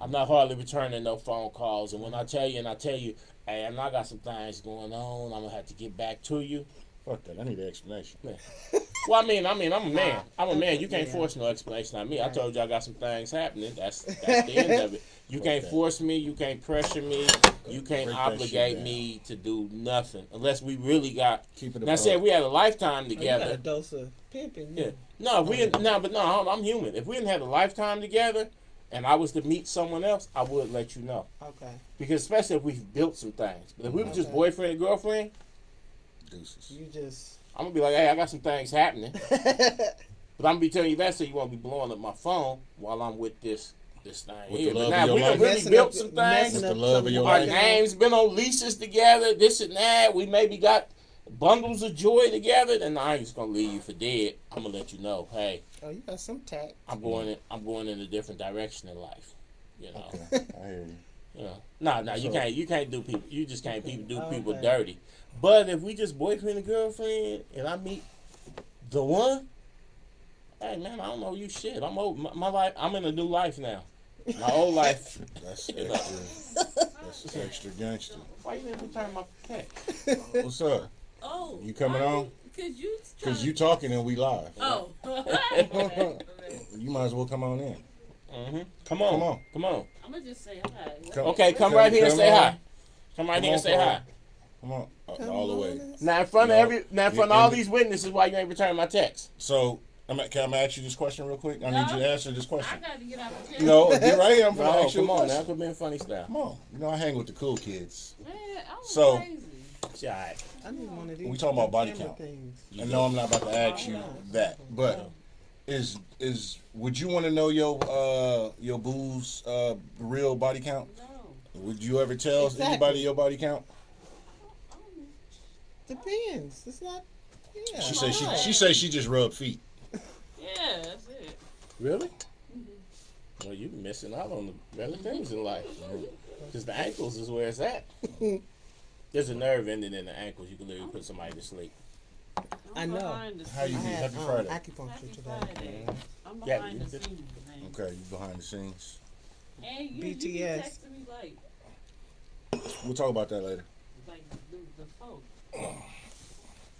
I'm not hardly returning no phone calls. And when I tell you, hey, I know I got some things going on. I'm gonna have to get back to you. Fuck that. I need an explanation. Well, I mean, I'm a man. I'm a man. You can't Yeah. force no explanation on me. I Right. told you I got some things happening. That's the end of it. You can't that. force me. You can't pressure me. You can't Break that obligate shit me to do nothing unless we really got. Keep it Now, say above. we had a lifetime Oh, you got a together. dose of pimping. Yeah. No, if we I'm human. If we didn't have a lifetime together, and I was to meet someone else, I would let you know. Okay. Because especially if we've built some things. But if we were just Okay. boyfriend and girlfriend, Deuces. You just. I'm gonna be like, hey, I got some things happening. But I'm gonna be telling you that so you won't be blowing up my phone while I'm with this this thing With here. the love But now of your we done life? really Messing built up- some messing things. With the up love of some your Our life? names been on leases together, this and that. We maybe got bundles of joy together. Then I ain't just gonna leave you for dead. I'm gonna let you know, hey, Oh, you got some tact. I'm going in a different direction in life. You know. Okay, I hear you. You know. No, you So- can't do people. You just can't do Oh, people okay. dirty. But if we just boyfriend and girlfriend, and I meet the one, hey man, I don't know you shit. I'm old. My life. I'm in a new life now. My old life. That's You know. extra. That's extra gangster. Why you didn't return my text? What's up? Oh, You coming on? Cause You talking and we live. Oh. You might as well come on in. Mm-hmm. Come Come on. on. Come on. I'm gonna just say hi. Come- Okay, come right here and say on. hi. Come right Come here and on, say Paul. hi. Come on, Come all the on, way. let's- Now in front No. of all And- these witnesses, why you ain't return my text? So, can I ask you this question real quick? I need you to answer this I question. gotta get out of town. No, get right here. I'm gonna No, ask you a come on now, question. quit being funny style. Come on. You know I hang with the cool kids. Man, I was So- crazy. It's all right. I need one of these. We talking about body camera count. things. I know I'm not about to ask you that, but would you want to know your boo's real body count? No. Would you ever tell Exactly. anybody your body count? Depends. It's not. Yeah. She say she just rubbed feet. Yeah, that's it. Really? Well, you missing out on the better things in life. Because the ankles is where it's at. There's a nerve ending in the ankles. You can literally put somebody to sleep. I know. Behind the How you I be? scenes. had Happy Friday. acupuncture Happy today. Friday. I'm Yeah, behind you the did. scenes, man. Okay, you behind the scenes. And you BTS. be texting me like We'll talk about that later. the folk.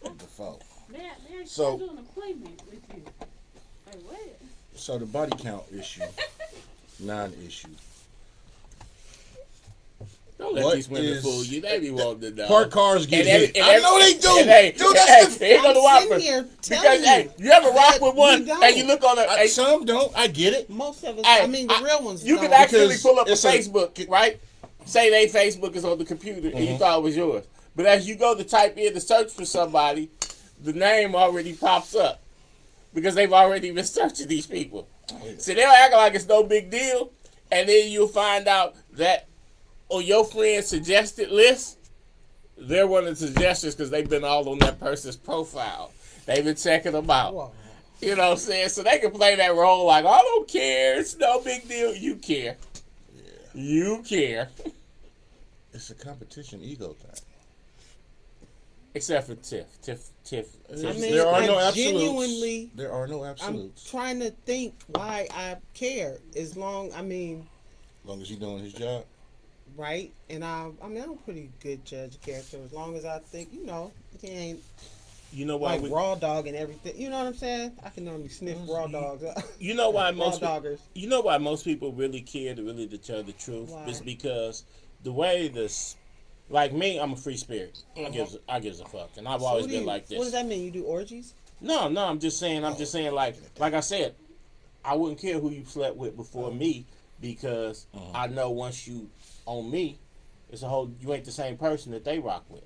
The fault. Man, So- schedule an appointment with you. Like what? So the body count issue, non-issue. Don't let What these women is- fool you. They be wanting to know. Park cars get And hit. every- I know they do. and hey, Dude, hey, that's the. here go the I'm whopper. sitting here Because telling hey, you ever rock that with we one don't. and you look on the hey, Some don't. I get it. Most of us. Hey, I mean, the real ones. you don't. can actually Because pull up a it's a- Facebook, right? Say they Facebook is on the computer and you thought it was yours. But as you go to type in to search for somebody, the name already pops up. Because they've already been searching these people. So they'll act like it's no big deal, and then you'll find out that on your friend's suggested list, they're one of the suggestions because they've been all on that person's profile. They've been checking them out. Whoa. You know what I'm saying? So they can play that role like, I don't care, it's no big deal. You care. You care. It's a competition ego thing. Except for Tiff. Tiff. I mean, There are I no absolutes. genuinely. There are no I'm absolutes. trying to think why I care. As long, I mean, As long as he's doing his job. right? And I'm a pretty good judge of character. As long as I think, he ain't You know why like raw dog and everything. You know what I'm saying? I can normally sniff raw dogs. you know why raw most doggers. you know why most people really care to really tell the truth? Why? Is because the way this, like me, I'm a free spirit. Uh-huh. I gives a fuck, and I've So always what do been you- like this. What does that mean? You do orgies? No, I'm just saying. Like I said, I wouldn't care who you slept with before me because I know once you on me, it's a whole. You ain't the same person that they rock with.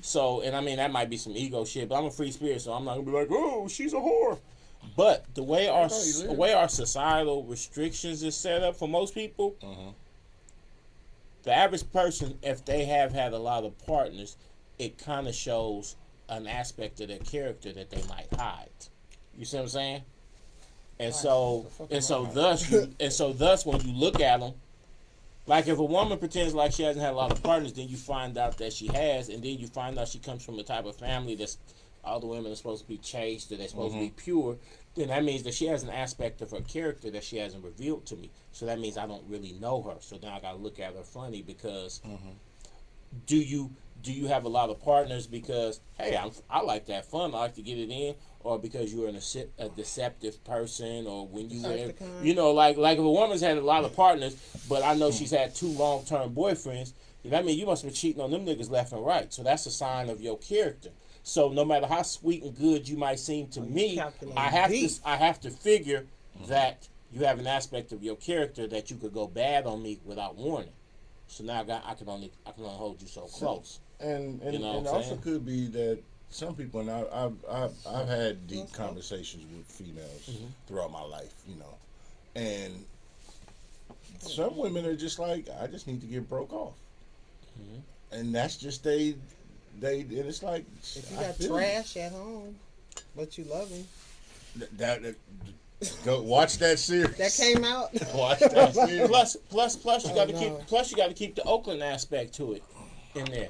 So, and I mean that might be some ego shit, but I'm a free spirit, so I'm not gonna be like, oh, she's a whore. But the way our societal restrictions is set up for most people, the average person, if they have had a lot of partners, it kind of shows an aspect of their character that they might hide. You see what I'm saying? And so thus when you look at them, like if a woman pretends like she hasn't had a lot of partners, then you find out that she has, and then you find out she comes from a type of family that's all the women are supposed to be chaste, or they're supposed to be pure. Then that means that she has an aspect of her character that she hasn't revealed to me. So that means I don't really know her. So now I gotta look at her funny because do you have a lot of partners because hey I like that fun, I like to get it in, or because you're a deceptive person, or when you were like if a woman's had a lot of partners, but I know she's had 2 long-term boyfriends, that means you must have been cheating on them niggas left and right. So that's a sign of your character. So no matter how sweet and good you might seem to me, I have to figure that you have an aspect of your character that you could go bad on me without warning. So now I can only hold you so close. And You know what and I'm also saying? could be that some people, and I've had deep conversations with females throughout my life, and some women are just like, I just need to get broke off, and that's just they. And it's like, If you I got feel trash at home, but you love him, that go watch that series. that came out. Watch that series. Plus you Oh, got to no. keep the Oakland aspect to it in there.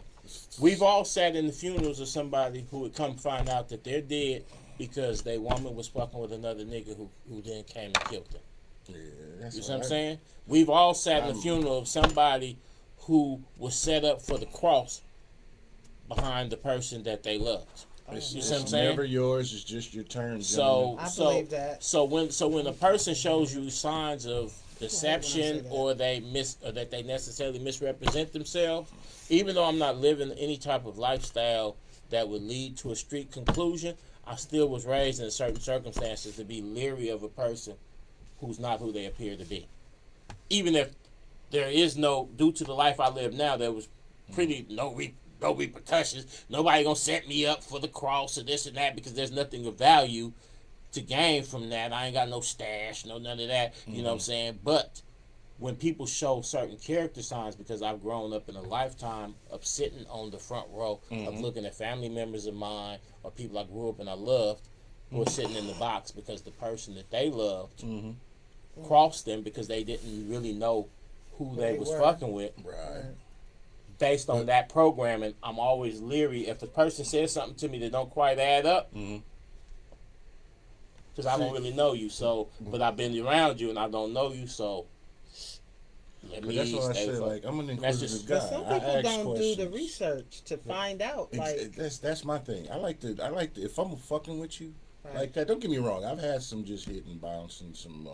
We've all sat in the funerals of somebody who would come find out that they're dead because their woman was fucking with another nigga who then came and killed them. Yeah, that's You see what I'm saying? We've all sat in the funeral of somebody who was set up for the cross behind the person that they loved. It's, You it's see what I'm saying? never yours. It's just your turn. So, I so, believe that. so when a person shows you signs of deception that. or that they necessarily misrepresent themselves, even though I'm not living any type of lifestyle that would lead to a street conclusion, I still was raised in certain circumstances to be leery of a person who's not who they appear to be. Even if there is no, due to the life I live now, there was pretty no repercussions. Nobody gonna set me up for the cross or this and that because there's nothing of value to gain from that. I ain't got no stash, none of that. You know what I'm saying? But when people show certain character signs, because I've grown up in a lifetime of sitting on the front row of looking at family members of mine or people I grew up and I loved who are sitting in the box because the person that they loved crossed them because they didn't really know who they was were. fucking with. Right. Based on that programming, I'm always leery if the person says something to me that don't quite add up. Because I don't really know you, so but I've been around you and I don't know you, so let But me that's what I stay said. focused. Like, I'm an That's inquisitive just- guy. But some I people ask don't do questions. the research to find out. Like, That's my thing. I like to. If I'm fucking with you, Right. like that. Don't get me wrong. I've had some just hit and bounce and some.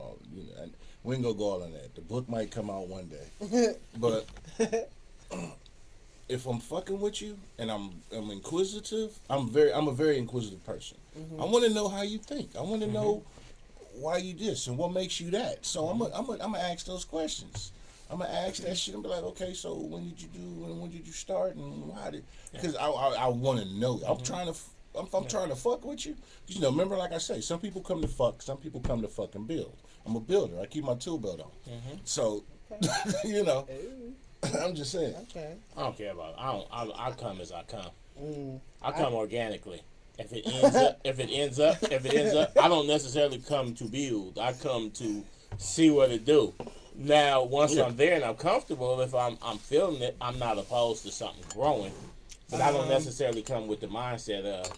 And we ain't gonna go all on that. The book might come out one day, but if I'm fucking with you and I'm inquisitive, I'm a very inquisitive person. I want to know how you think. I want to know why you this and what makes you that. So I'm gonna ask those questions. I'm gonna ask that shit and be like, okay, so when did you do and when did you start and why did? Because I want to know. I'm trying to. I'm trying to fuck with you. 'Cause, remember, like I say, some people come to fuck, some people come to fucking build. I'm a builder. I keep my tool belt on. So, I'm just saying. okay. I don't care about it. I come as I come. Mm. I come organically. If it ends up, I don't necessarily come to build. I come to see what it do. Now, once I'm there and I'm comfortable, if I'm feeling it, I'm not opposed to something growing. But I don't necessarily come with the mindset of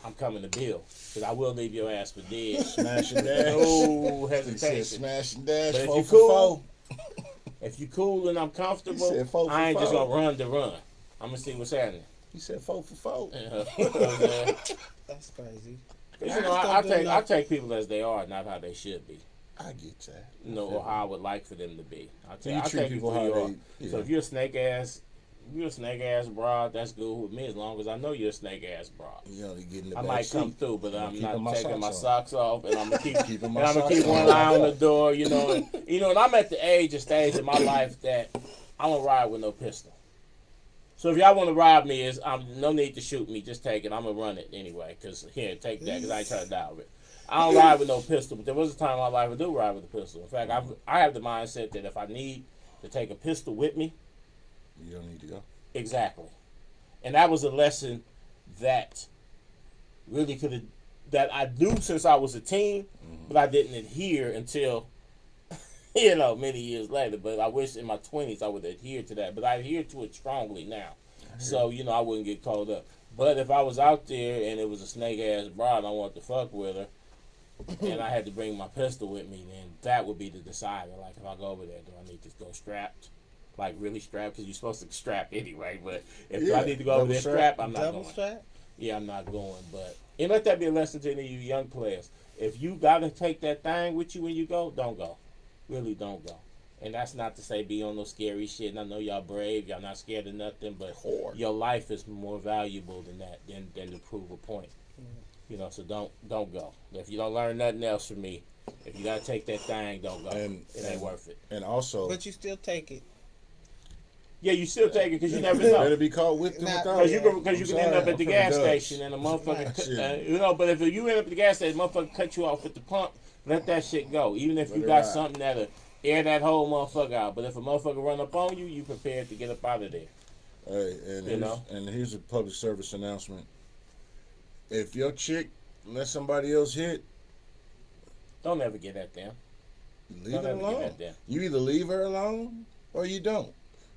I'm coming to build. Because I will leave your ass for dead. Smash and dash. No He said hesitation. smash and dash. But if 4 you for cool, 4. if you cool and I'm comfortable, He said 4 for I ain't just 4. gonna run to run. I'm gonna see what's happening. He said 4 for 4. You know what I'm saying? That's crazy. 'Cause, I you know, just I don't do take nothing. people as they are, not how they should be. I get that. Or how I would like for them to be. You I treat take people you for how you are. they. So if you're a snake ass broad, that's good with me as long as I know you're a snake ass broad. You know, you get in the I back might come seat. through, but I'm keeping not taking my socks socks off, and I'm gonna keep Keeping and my I'm gonna socks keep one on. eye on the door. And I'm at the age and stage in my life that I don't ride with no pistol. So if y'all want to rob me, no need to shoot me. Just take it. I'm gonna run it anyway. Cause here, take that. Cause I ain't trying to die with it. I don't ride with no pistol, but there was a time in my life I do ride with a pistol. In fact, I have the mindset that if I need to take a pistol with me, You don't need to go. exactly. And that was a lesson that really that I knew since I was a teen, but I didn't adhere until, many years later. But I wish in my 20s I would adhere to that. But I adhere to it strongly now. So, I wouldn't get caught up. But if I was out there and it was a snake-ass broad and I wanted to fuck with her, and I had to bring my pistol with me, then that would be the decider. Like, if I go over there, do I need to go strapped? Like, really strapped? Because you're supposed to strap anyway. But if I need to go over there strapped, I'm not Double going. strap? Yeah, I'm not going. But let that be a lesson to any of you young players. If you got to take that thing with you when you go, don't go. Really don't go. And that's not to say be on no scary shit. And I know y'all brave. Y'all not scared of nothing. But your life is more valuable than that, than to prove a point. So don't go. If you don't learn nothing else from me, if you got to take that thing, don't go. It ain't worth it. And also, But you still take it. Yeah, you still take it because you never know. better be caught with them Nah, without. Because you can end up at the gas station and a motherfucker, Shit. but if you end up at the gas station, motherfucker cut you off at the pump, let that shit go. Even if Let you it got ride. something that'll air that whole motherfucker out. But if a motherfucker run up on you, you prepared to get up out of there. Hey, and here's a public service announcement. If your chick let somebody else hit, don't ever get at them. Leave it alone. You either leave her alone or you don't.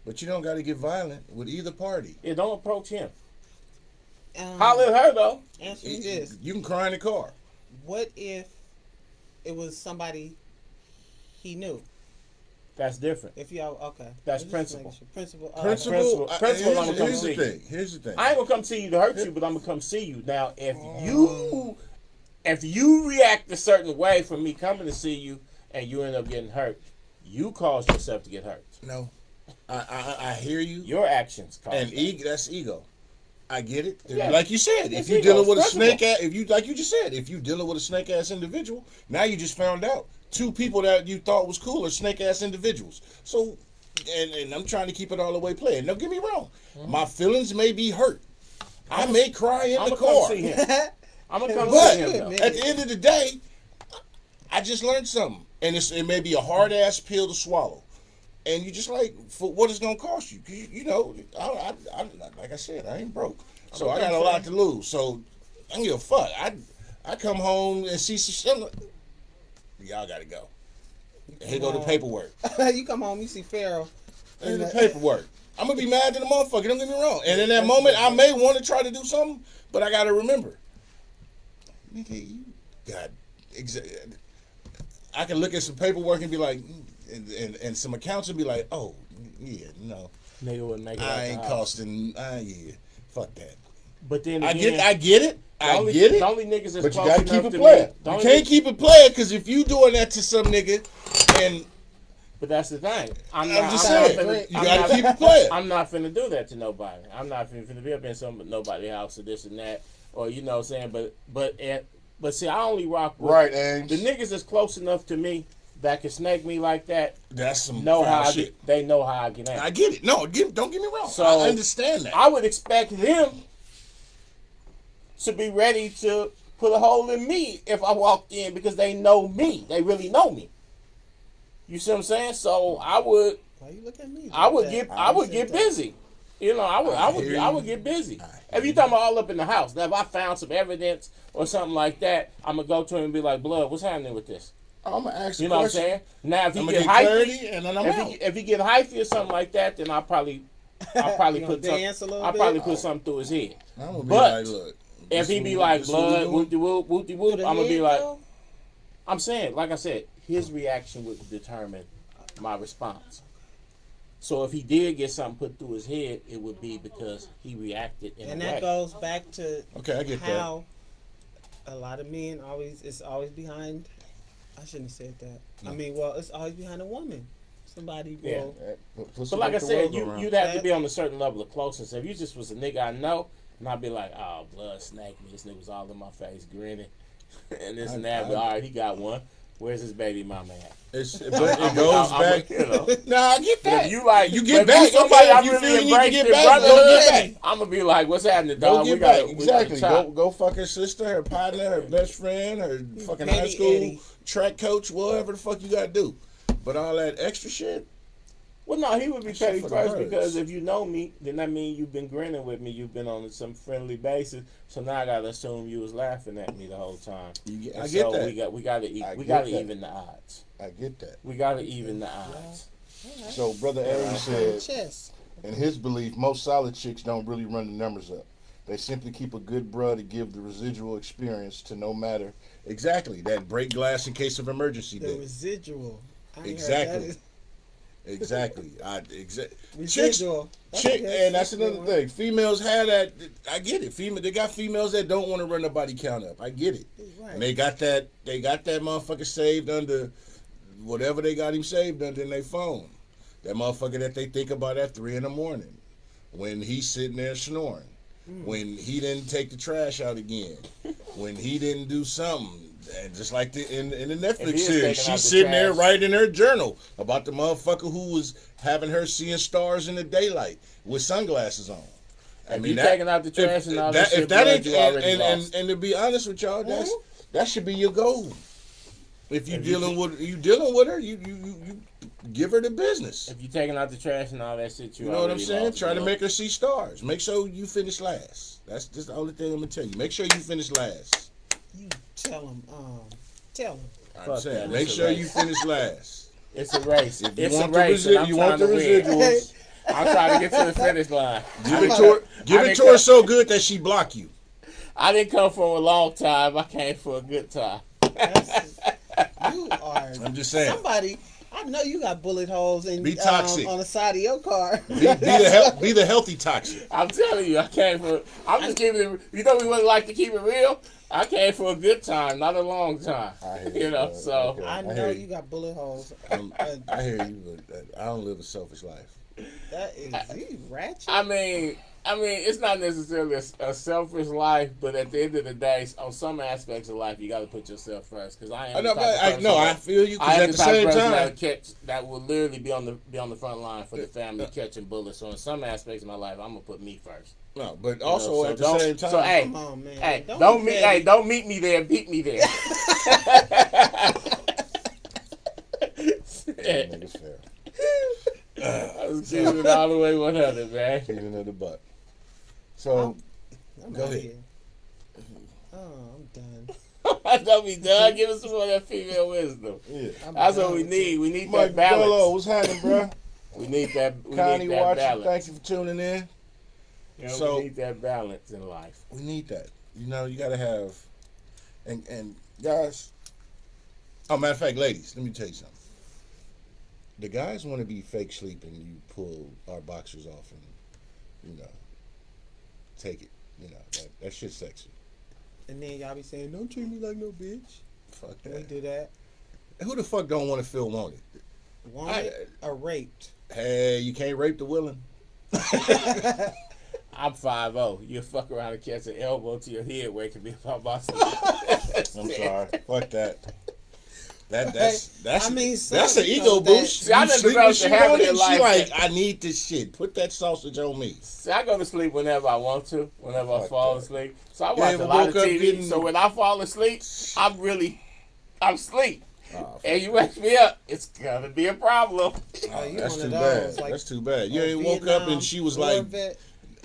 But you don't got to get violent with either party. Yeah, don't approach him. Holler at her, though. Answer me this. You can cry in the car. What if it was somebody he knew? That's different. If y'all, okay. That's principle. Principle. Principle. I'm gonna come see you. Here's the thing. I ain't gonna come see you to hurt you, but I'm gonna come see you. Now, if you react a certain way from me coming to see you and you end up getting hurt, you caused yourself to get hurt. No, I hear you. Your actions caused. And that's ego. I get it. Yeah. Like you said, if you're dealing with a snake ass, like you just said, if you're dealing with a snake ass individual, now you just found out 2 people that you thought was cool are snake ass individuals. So, and I'm trying to keep it all the way playing. Don't get me wrong. Mm-hmm. My feelings may be hurt. I may cry in the car. I'm gonna come see him. Though. At the end of the day, I just learned something, and it may be a hard ass pill to swallow. And you just like, for what it's gonna cost you? You know, I like I said, I ain't broke, so I got a lot to lose. So I don't give a fuck. I come home and see some. Y'all gotta go. Here go the paperwork. You come home, you see Pharaoh. And the paperwork. I'm gonna be mad at the motherfucker. Don't get me wrong. And in that moment, I may want to try to do something, but I gotta remember, nigga, you got I can look at some paperwork and be like. And some accounts would be like, oh, yeah, no. Nigga wouldn't make it. I ain't costing, yeah, fuck that. But then again, I get it. The only niggas that's but you close gotta enough keep it to playing. me. You can't keep it playing because if you doing that to some nigga, and but that's the thing. I'm just saying, you gotta keep it playing. I'm not finna do that to nobody. I'm not finna be up in nobody's house or this and that, or you know what I'm saying. But see, I only rock with Ames. The niggas that's close enough to me that can snake me like that. That's some shit. They know how I get out. I get it. No, don't get me wrong. So I understand that. I would expect them to be ready to put a hole in me if I walked in because they know me. They really know me. You see what I'm saying? So I would. Why you look at me? I would get busy. You know, I would get busy. If you talking about all up in the house, now if I found some evidence or something like that, I'm gonna go to him and be like, "Blood, what's happening with this?" I'm gonna ask you know question. What I'm saying? Now if he get hypey, and then I'm out. If he get hypey or something like that, then I'll probably put something through his head. I'm gonna be but like, look, if he be like blood, whoopty whoop, whoopty whoop, I'm gonna be like, I'm saying, like I said, his reaction would determine my response. So if he did get something put through his head, it would be because he reacted in and a that way. goes back to I get how a lot of men it's always behind. I shouldn't have said that. No. I mean, well, it's always behind a woman. Somebody will. Yeah. But like I said, you'd have to be on a certain level of closeness. If you just was a nigga I know, and I'd be like, oh, blood snagged me. This nigga was all in my face, grinning, and this and that. But all right, he got one. Where's his baby mama at? But it goes back. You know. No, I get that. If you get back. Somebody if you feel you need to get back, go get back. I'm gonna be like, what's happening, dog? Go get back. Exactly. Go fuck her sister, her partner, her best friend, her fucking high school track coach, whatever the fuck you gotta do. But all that extra shit. Well, no, he would be petty first because if you know me, then that means you've been grinning with me. You've been on some friendly basis. So now I gotta assume you was laughing at me the whole time. I get that. We gotta even the odds. I get that. We gotta even the odds. Right. So Brother Aries said, in his belief, most solid chicks don't really run the numbers up. They simply keep a good bruh to give the residual experience to no matter. Exactly. That break glass in case of emergency. The residual. Exactly. Exactly. Residual. And that's another thing. Females have that. I get it. They got females that don't want to run the body count up. I get it. Right. And they got that motherfucker saved under whatever they got him saved under in their phone. That motherfucker that they think about at 3 a.m. when he's sitting there snoring. When he didn't take the trash out again. When he didn't do something. And just like in the Netflix series, she's sitting there writing her journal about the motherfucker who was having her seeing stars in the daylight with sunglasses on. I mean, taking out the trash and all that shit. If that ain't, and to be honest with y'all, that should be your goal. If you If dealing with her, you give her the business. If you taking out the trash and all that shit, You know what I'm already saying? lost, Try to bro. make her see stars. Make sure you finish last. That's just the only thing I'm gonna tell you. Make sure you finish last. You tell him. Tell him. I'm Fuck saying, that. make It's a sure race. you finish last. It's a race. If you It's a want the race. and I'm you want the trying to win. residuals. I'm trying to get to the finish line. Give it to her. Give it to her so good that she block you. I didn't come for a long time. I came for a good time. You are. I'm just saying. Somebody. I know you got bullet holes in Be toxic. on the side of your car. Be the healthy toxic. I'm telling you, I came for. I'm just giving it. You know, we wouldn't like to keep it real. I came for a good time, not a long time. I hear You know, bro. so Okay. I hear know you got bullet holes. I hear you, but I don't live a selfish life. That is you ratchet. I mean, it's not necessarily a selfish life, but at the end of the day, on some aspects of life, you got to put yourself first. Because I am. I feel you. I Because am at the the type of same person time, that will literally be on the front line for the family catching bullets. So in some aspects of my life, I'm gonna put me first. no, but also so at the same time, So hey, Come on, man. hey, be don't meet me there. Beat me there. niggas fair. I was giving it all the way 100, man. Keeping it a butt. So I'm go out ahead. here. Oh, I'm done. Don't be done. Give us some more of that female wisdom. Yeah. I'm That's done what we with need. you. We need Mike that balance. Bello, what's happening, bro? We need that. We Connie need that watching, balance. thank you for tuning in. You know, So- we need that balance in life. We need that. You know, you gotta have, and guys. Oh, matter of fact, ladies, let me tell you something. The guys want to be fake sleeping. You pull our boxers off and, take it. That shit's sexy. And then y'all be saying, "Don't treat me like no bitch." Fuck Can we that. do that? Who the fuck don't want to feel wanted? Wanted or raped? Hey, you can't rape the willing. I'm 5'0". You fuck around and catch an elbow to your head where it can be about boxing. I'm sorry. Fuck that. That's I mean, that's some, an you ego know, boost. See, I You done sleep developed with a shit habit on it, in she life like, that- I need this shit. Put that sausage on me. See, I go to sleep whenever I want to, whenever I Fuck fall that. asleep. So I Yeah, watch we a lot woke of up TV. getting- So when I fall asleep, I'm asleep. Oh, And you wake me up, it's gonna be a problem. Oh, you that's one too of bad. those, like, That's too bad. You oh, ain't woke up Vietnam and she was war like, vet.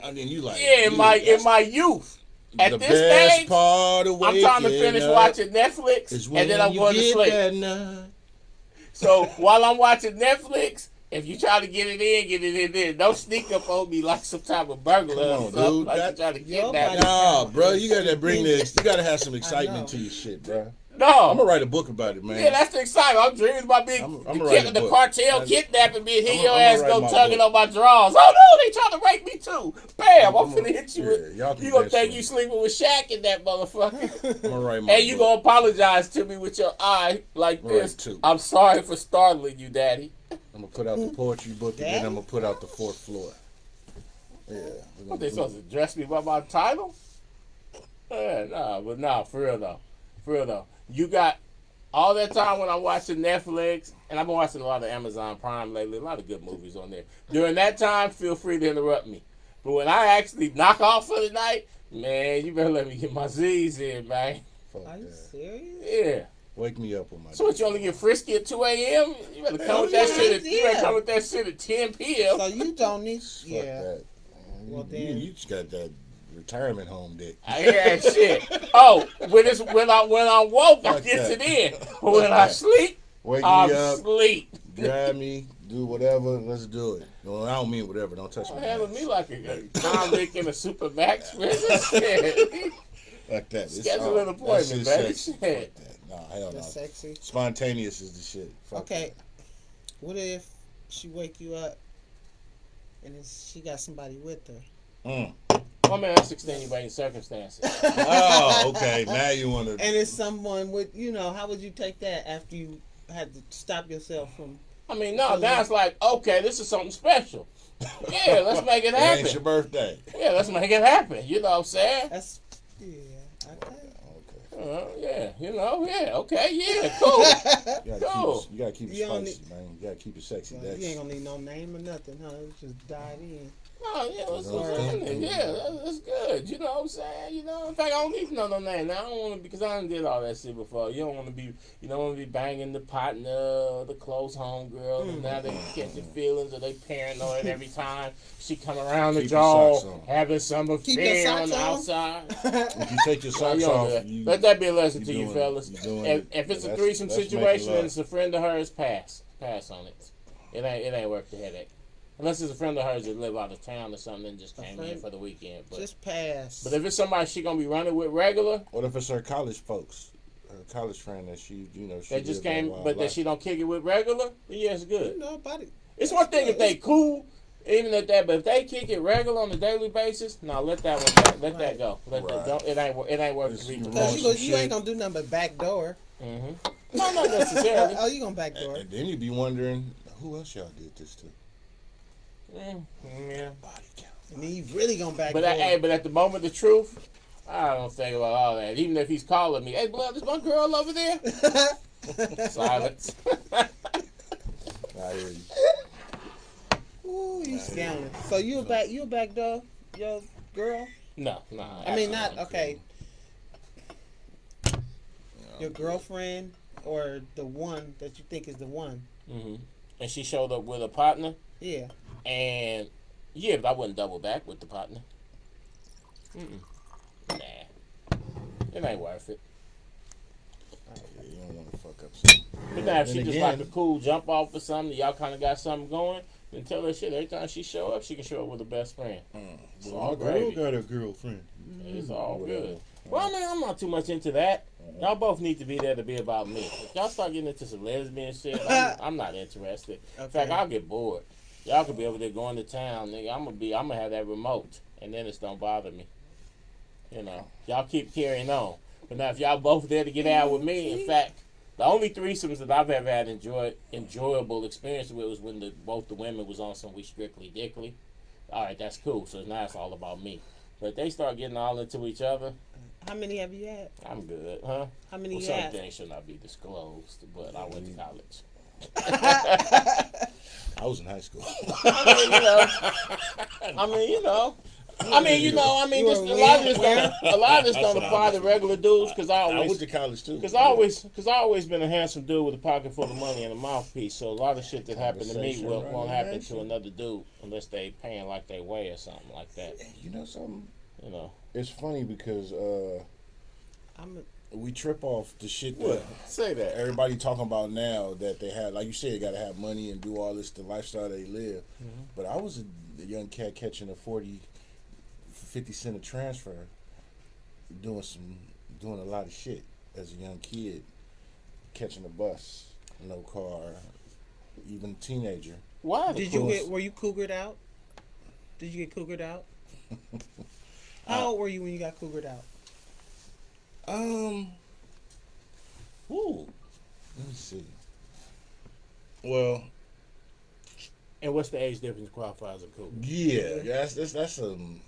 I mean, you like, Yeah, in dude, my that's youth. At the this best stage, part of I'm trying to waking finish up watching Netflix, is and then I'm when going you to get sleep. that nut. So while I'm watching Netflix, if you try to get it in there. Don't sneak up on me like some type of burglar Come or on, something. dude. Like That- you trying to Your kidnap body- me. Nah, bro, you gotta bring this. You gotta have some know. excitement to your shit, bro. I'm No. gonna write a book about it, man. Yeah, that's the excitement. I'm dreaming about being I'm the, writing a the book. cartel I'm- kidnapping me and I'm- hear your I'm ass gonna go write my tugging book. on my drawers. Oh no, they trying to rape me too. Bam, I'm I'm finna a- hit you yeah, with. y'all can You gonna bet think so. you sleeping with Shaq in that motherfucker. I'm gonna write my And you book. gonna apologize to me with your eye like Right, this. too. I'm sorry for startling you, Daddy. I'm gonna put out the poetry book and then Daddy? I'm gonna put out the fourth floor. Yeah. What, they supposed to address me by my title? Nah, for real though. You got all that time when I'm watching Netflix, and I've been watching a lot of Amazon Prime lately, a lot of good movies on there. During that time, feel free to interrupt me. But when I actually knock off for the night, man, you better let me get my Z's in, man. Fuck Are you that. serious? Yeah. Wake me up with my. So what, you only get frisky at 2 a.m.? You better come with that shit at, you better come with that shit at 10 p.m. So you don't need. Fuck Yeah. that. Well, you, then- you just got that retirement home dick. I hear that shit. Oh, when I'm woke, I Fuck get that. it in. But when I sleep, Wake I'm me up, asleep. grab me, do whatever. Let's do it. No, I don't mean whatever. Don't touch Don't me. handle me like a convict in a super max prison. Shit. Like that. It's Schedule all- an appointment, that shit's baby. sexy. Shit. Fuck that. Nah, hell no. That's sexy. Spontaneous is the shit. Fuck Okay. What if she wake you up and she got somebody with her? that. Mm. My man, that's extenuating circumstances. Oh, okay. Now you want to. And it's someone with, how would you take that after you had to stop yourself from? I mean, no, now it's like, okay, this is something special. Yeah, let's make it It ain't your happen. birthday. Yeah, let's make it happen. You know what I'm saying? That's okay. Okay. Okay, yeah, cool. You gotta, Cool. keep, it, you gotta keep it You don't spicy, man. You gotta keep it sexy. Well, That's, you ain't gonna need no name or nothing, huh? It just dive in. Oh, yeah, let's You know, that's good. You know what I'm saying? You know, in fact, I don't need to know no name. Now, I don't want to, because I done did all that shit before. You don't want to be banging the partner, or the close home girl, and now they catching feelings, or they paranoid every time she come around the Keep your socks jaw, on. having some Keep your affair on socks the on? outside. If you take your Well, socks you don't off, do that. you, Let that be a lesson you to you, doing- fellas. you doing If it. it's a That's- threesome that's making situation and love. it's a friend of hers, pass on it. It ain't worth the headache. Unless it's a friend of hers that live out of town or something and just came in friend- for the weekend. But Just pass. but if it's somebody she gonna be running with regular, What if it's her college folks, her college friend that she, she that just lived that came, wild but that life. she don't kick it with regular, then yeah, it's good. you know about it. It's one thing if they cool, even at that, but if they kick it regular on a daily basis, no, let that Right. go. Right. It ain't worth It's- the you Because Some you ain't shit. gonna do nothing but backdoor. Mm-hmm. No, not necessarily. Oh, you gonna backdoor? And then you be wondering who else y'all did this to. Yeah. Body count. And then you really gonna backdoor. But at the moment of truth, I don't think about all that. Even if he's calling me, hey, blood, there's one girl over there. Silence. I hear you. Ooh, you scandalous. So you a backdoor your girl? No. I mean, not absolutely. okay. Your girlfriend or the one that you think is the one? Mm-hmm. And she showed up with a partner, Yeah. and yeah, but I wouldn't double back with the partner. Nah, it ain't worth it. Yeah, you don't want to fuck up something. But now if Then she just again- like a cool jump off or something, y'all kind of got something going, then tell her shit. Every time she show up, she can show up with her best friend. It's Well, all my girl gravy. got a girlfriend. It's all Whatever. good. Well, I mean, I'm not too much into that. Y'all both need to be there to be about me. If y'all start getting into some lesbian shit, I'm not interested. In fact, Okay. I'll get bored. Y'all could be over there going to town, nigga. I'm gonna have that remote, and then it's don't bother me. You know, y'all keep carrying on. But now, if y'all both there to get out with me, in fact, the only threesomes that I've ever had enjoyable experience with was when both the women was on some We Strictly Dickly. All right, that's cool. So now it's all about me. But if they start getting all into each other, How many have you had? I'm good, huh? How many Well, you certain had? things should not be disclosed, but I went to college. I was in high school. I mean, you know, just You a were lot of this where? don't apply to regular dudes because I I went always to college too. Because I always been a handsome dude with a pocket full of money and a mouthpiece. So a lot of shit that happened to me Conversation, won't happen to revelation. another dude unless they paying like they weigh or something like that. You know something? You know. It's funny because I'm we trip off the shit that What? Say that. everybody talking about now that they have, like you said, got to have money and do all this, the lifestyle they live. But I was a young cat catching a 50 cent a transfer, doing a lot of shit as a young kid, catching a bus, no car, even a teenager. Why? Did you were you cougared out? Did you get cougared out? How old were you when you got cougared out? Ooh. Let me see. Well, And what's the age difference qualifies as a cougar? yeah, that's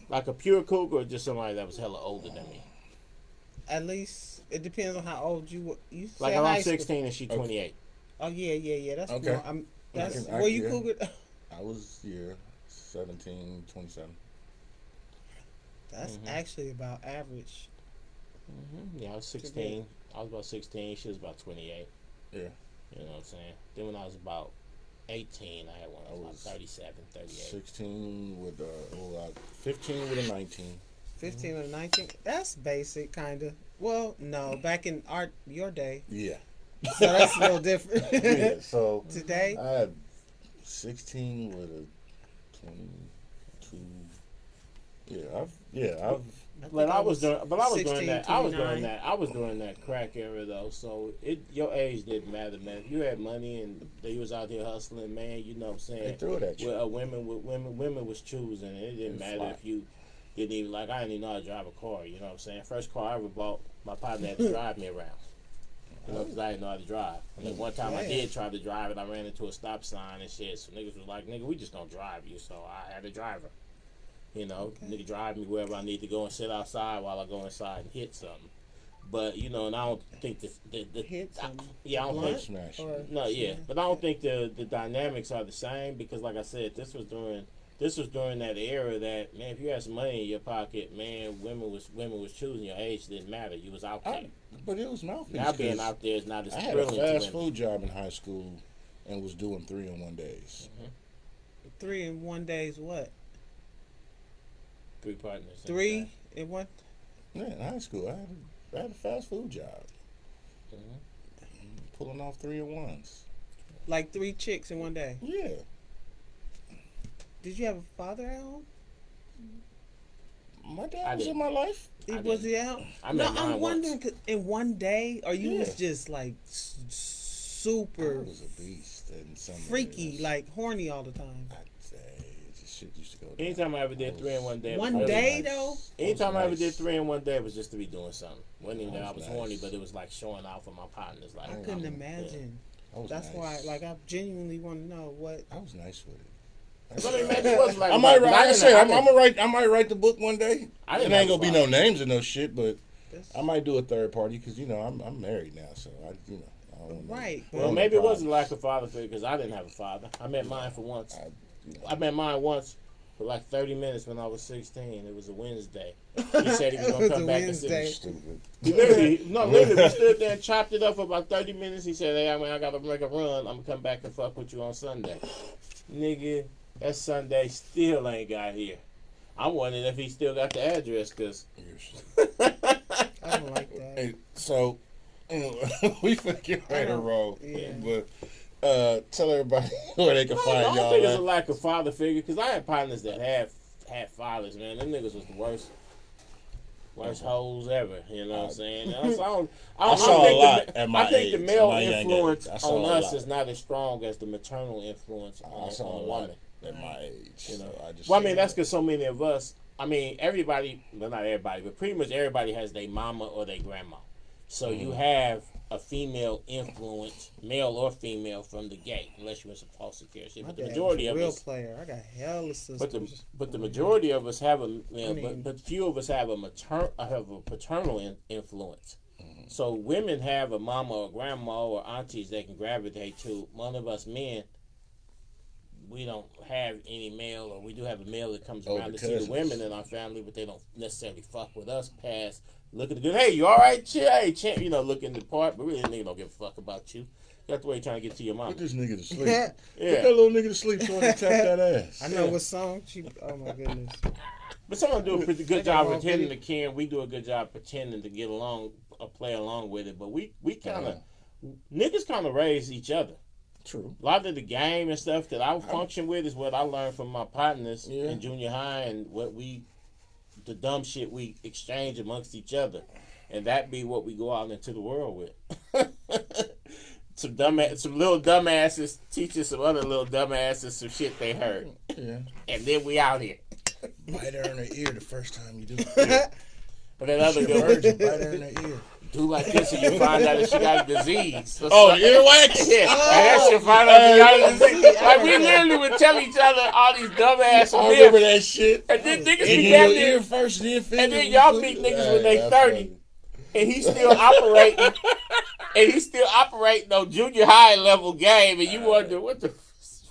Like a pure cougar or just somebody that was hella older than me? At least it depends on how old you were. You Like said I'm high school. 16 and she 28. Oh yeah. That's Okay. more. That's I were you yeah. cougared? I was 17, 27. That's actually about average. Yeah, I was 16. I was about 16. She was about 28. Yeah. You know what I'm saying? Then when I was about 18, I had one. I was about 37, 38. 16 with 15 with a 19. 15 or 19. That's basic, kind of. Well, no, back in your day, Yeah. so that's a little different. Yeah. So Today, I had 16 with a 22. I've But I was doing 16, that. 29. I was doing that crack era though. So your age didn't matter, man. If you had money and they was out here hustling, man, you know what I'm saying. They threw it at you. Well, women was choosing. It didn't matter fly. if you didn't even I didn't even know how to drive a car. You know what I'm saying. First car I ever bought, my partner had to drive me around. You know, because I didn't know how to drive. And then one time I Damn. did try to drive it, I ran into a stop sign and shit. So niggas was like, nigga, we just don't drive you. So I had a driver. You know, nigga drive me wherever I need to go and sit outside while I go inside and hit something. But, you know, and I don't think the hit some yeah, I don't blunt think smash. or no, yeah, but I don't think the dynamics are the same because, like I said, this was during this was during that era that, man, if you had some money in your pocket, man, women was choosing your age didn't matter. You was out there. But it was mouthpiece. Now being out there is not as I had a thrilling to fast women. food job in high school and was doing 3-in-1 days. 3-in-1 days. What? 3 partners. 3 in one. Yeah, in high school, I had a fast food job. Mm-hmm. Pulling off 3-in-1s. Like 3 chicks in one day. Yeah. Did you have a father at home? My dad was in my life. Was he out? No, I'm wondering, 'cause in one day, or you was Yeah. just like super I was a beast in some freaky, areas. like horny all the time. I'd say this shit used to go down. Anytime I ever did 3-in-1 day. One was really day, nice. though? Anytime I ever nice. did 3-in-1 day, it was just to be doing something. Wasn't even that I That was was horny, nice. but it was like showing off for my partners. Like I couldn't imagine. I was That's nice. why, like, I genuinely want to know what. I was nice with it. So I mean, maybe it wasn't like I might but write. I didn't- said I I'm didn't- gonna write. I might write the book one day. I It didn't ain't have gonna be a no father. names or no shit, but That's, I might do a third party because I'm married now, so I I don't know. Right. Well, maybe it wasn't lack of father figure because I didn't have a father. I met mine for once. I met mine once for like 30 minutes when I was 16. It was a Wednesday. He said he was It gonna was come a back and Wednesday. see. Stupid. He literally, we stood there and chopped it up for about 30 minutes. He said, "Hey, I gotta make a run. I'm gonna come back and fuck with you on Sunday." Nigga, that Sunday still ain't got here. I'm wondering if he still got the address, cause I don't like that. Hey, so we finna get ready to roll, Yeah. but tell everybody where they can I find don't y'all. think it's a at. lack of father figure, because I had partners that had fathers, man. Them niggas was the worst hoes ever. You know what I'm saying? I saw a lot at my I think the age, male at my young influence age. I saw on a us lot. is not as strong as the maternal influence I on saw a a lot woman. at my age. You know, so I just. well, I mean, that's because so many of us. I mean, everybody. Well, not everybody, but pretty much everybody has their mama or their grandma. So you have a female influence, male or female, from the gate, unless you're in some foster care shit. My But the dad majority was a of real us, player. I got hella sisters. but the majority of us have mean- but few of us have a paternal influence. So women have a mama or grandma or aunties they can gravitate to. One of us men, we don't have any male, or we do have a male that comes Oh, around the to see the cousins. women in our family, but they don't necessarily fuck with us past look at the good. Hey, you all right? Chill, hey, champ. You know, looking the part, but really, the nigga don't give a fuck about you. That's the way you're trying to get to your mama. Put this nigga to sleep. Yeah. Put Yeah. that little nigga to sleep so I can tap that ass. I know what song she. Oh my goodness. But someone do a pretty good They got job wrong pretending to video. can. We do a good job pretending to get along or play along with it. But we kind of niggas kind of raise each other. True. A lot of the game and stuff that I function with is what I learned from my partners Yeah. in junior high, and the dumb shit we exchange amongst each other, and that be what we go out into the world with. Some little dumbasses teaching some other little dumbasses some shit they heard, Yeah. and then we out here. Bite her in her ear the first time you do it. But that other She a good virgin, bite her in her ear. do like this, and you find out that she got a disease. Oh, earwax? Yeah, and that shit find out she got a disease. Like we literally would tell each other all these dumbass I remember myths, that shit. and then niggas And be you down your ear there, first, then finger. and then y'all meet niggas when they That's 30. funny. and he's still operating, on junior high level game, and you wonder what the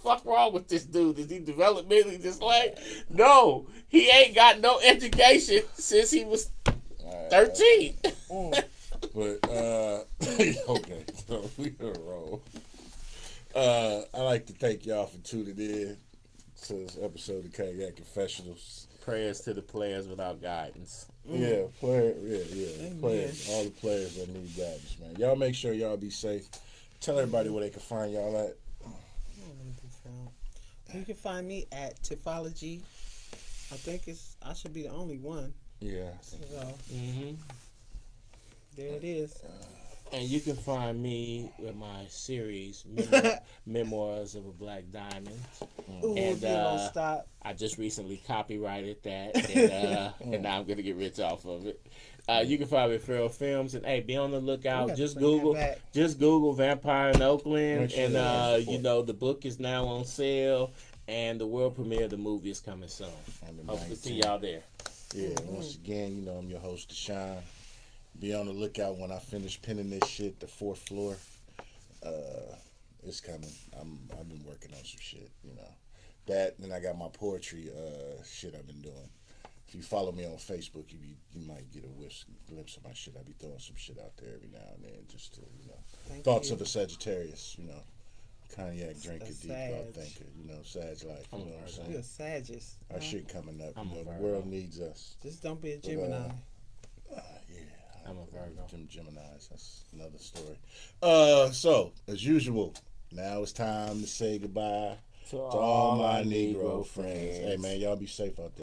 fuck wrong with this dude? Is he developmentally just like? No, he ain't got no education since he was 13. But okay, so we gonna roll. I like to thank y'all for tuning in to this episode of Cognac Confessionals. Prayers to the players without guidance. Yeah, players, all the players that need guidance, man. Y'all make sure y'all be safe. Tell everybody where they can find y'all at. You can find me at Tiffology. I should be the only one. Yeah. So Mm-hmm. there it is. And you can find me with my series, Memoirs of a Black Diamond. Ooh, And, if you don't stop. I just recently copyrighted that, and now I'm gonna get rich off of it. You can find me at Feral Films, and hey, be on the We lookout. gotta Just bring that Google, back. Vampire in Oakland, Make sure and y'all support. the book is now on sale, and the world premiere of the movie is coming soon. On the Hope to see 19th. y'all there. Yeah, once again, I'm your host, Deshaun. Be on the lookout when I finish pinning this shit, the 4th floor. It's coming. I've been working on some shit, That, and I got my poetry shit I've been doing. If you follow me on Facebook, you might get a glimpse of my shit. I be throwing some shit out there every now and then, just to Thank thoughts you. of a Sagittarius, cognac drinker, A deep thought Sag. thinker, Sag life. You know what I'm saying? You're a Sagittarius. Our shit coming up. I'm a The Virgo. world needs us. Just don't be a Gemini. Yeah, I'm a Virgo. Geminis. That's another story. So as usual, now it's time to say goodbye To to all my Negro friends. Hey man, y'all be safe out there.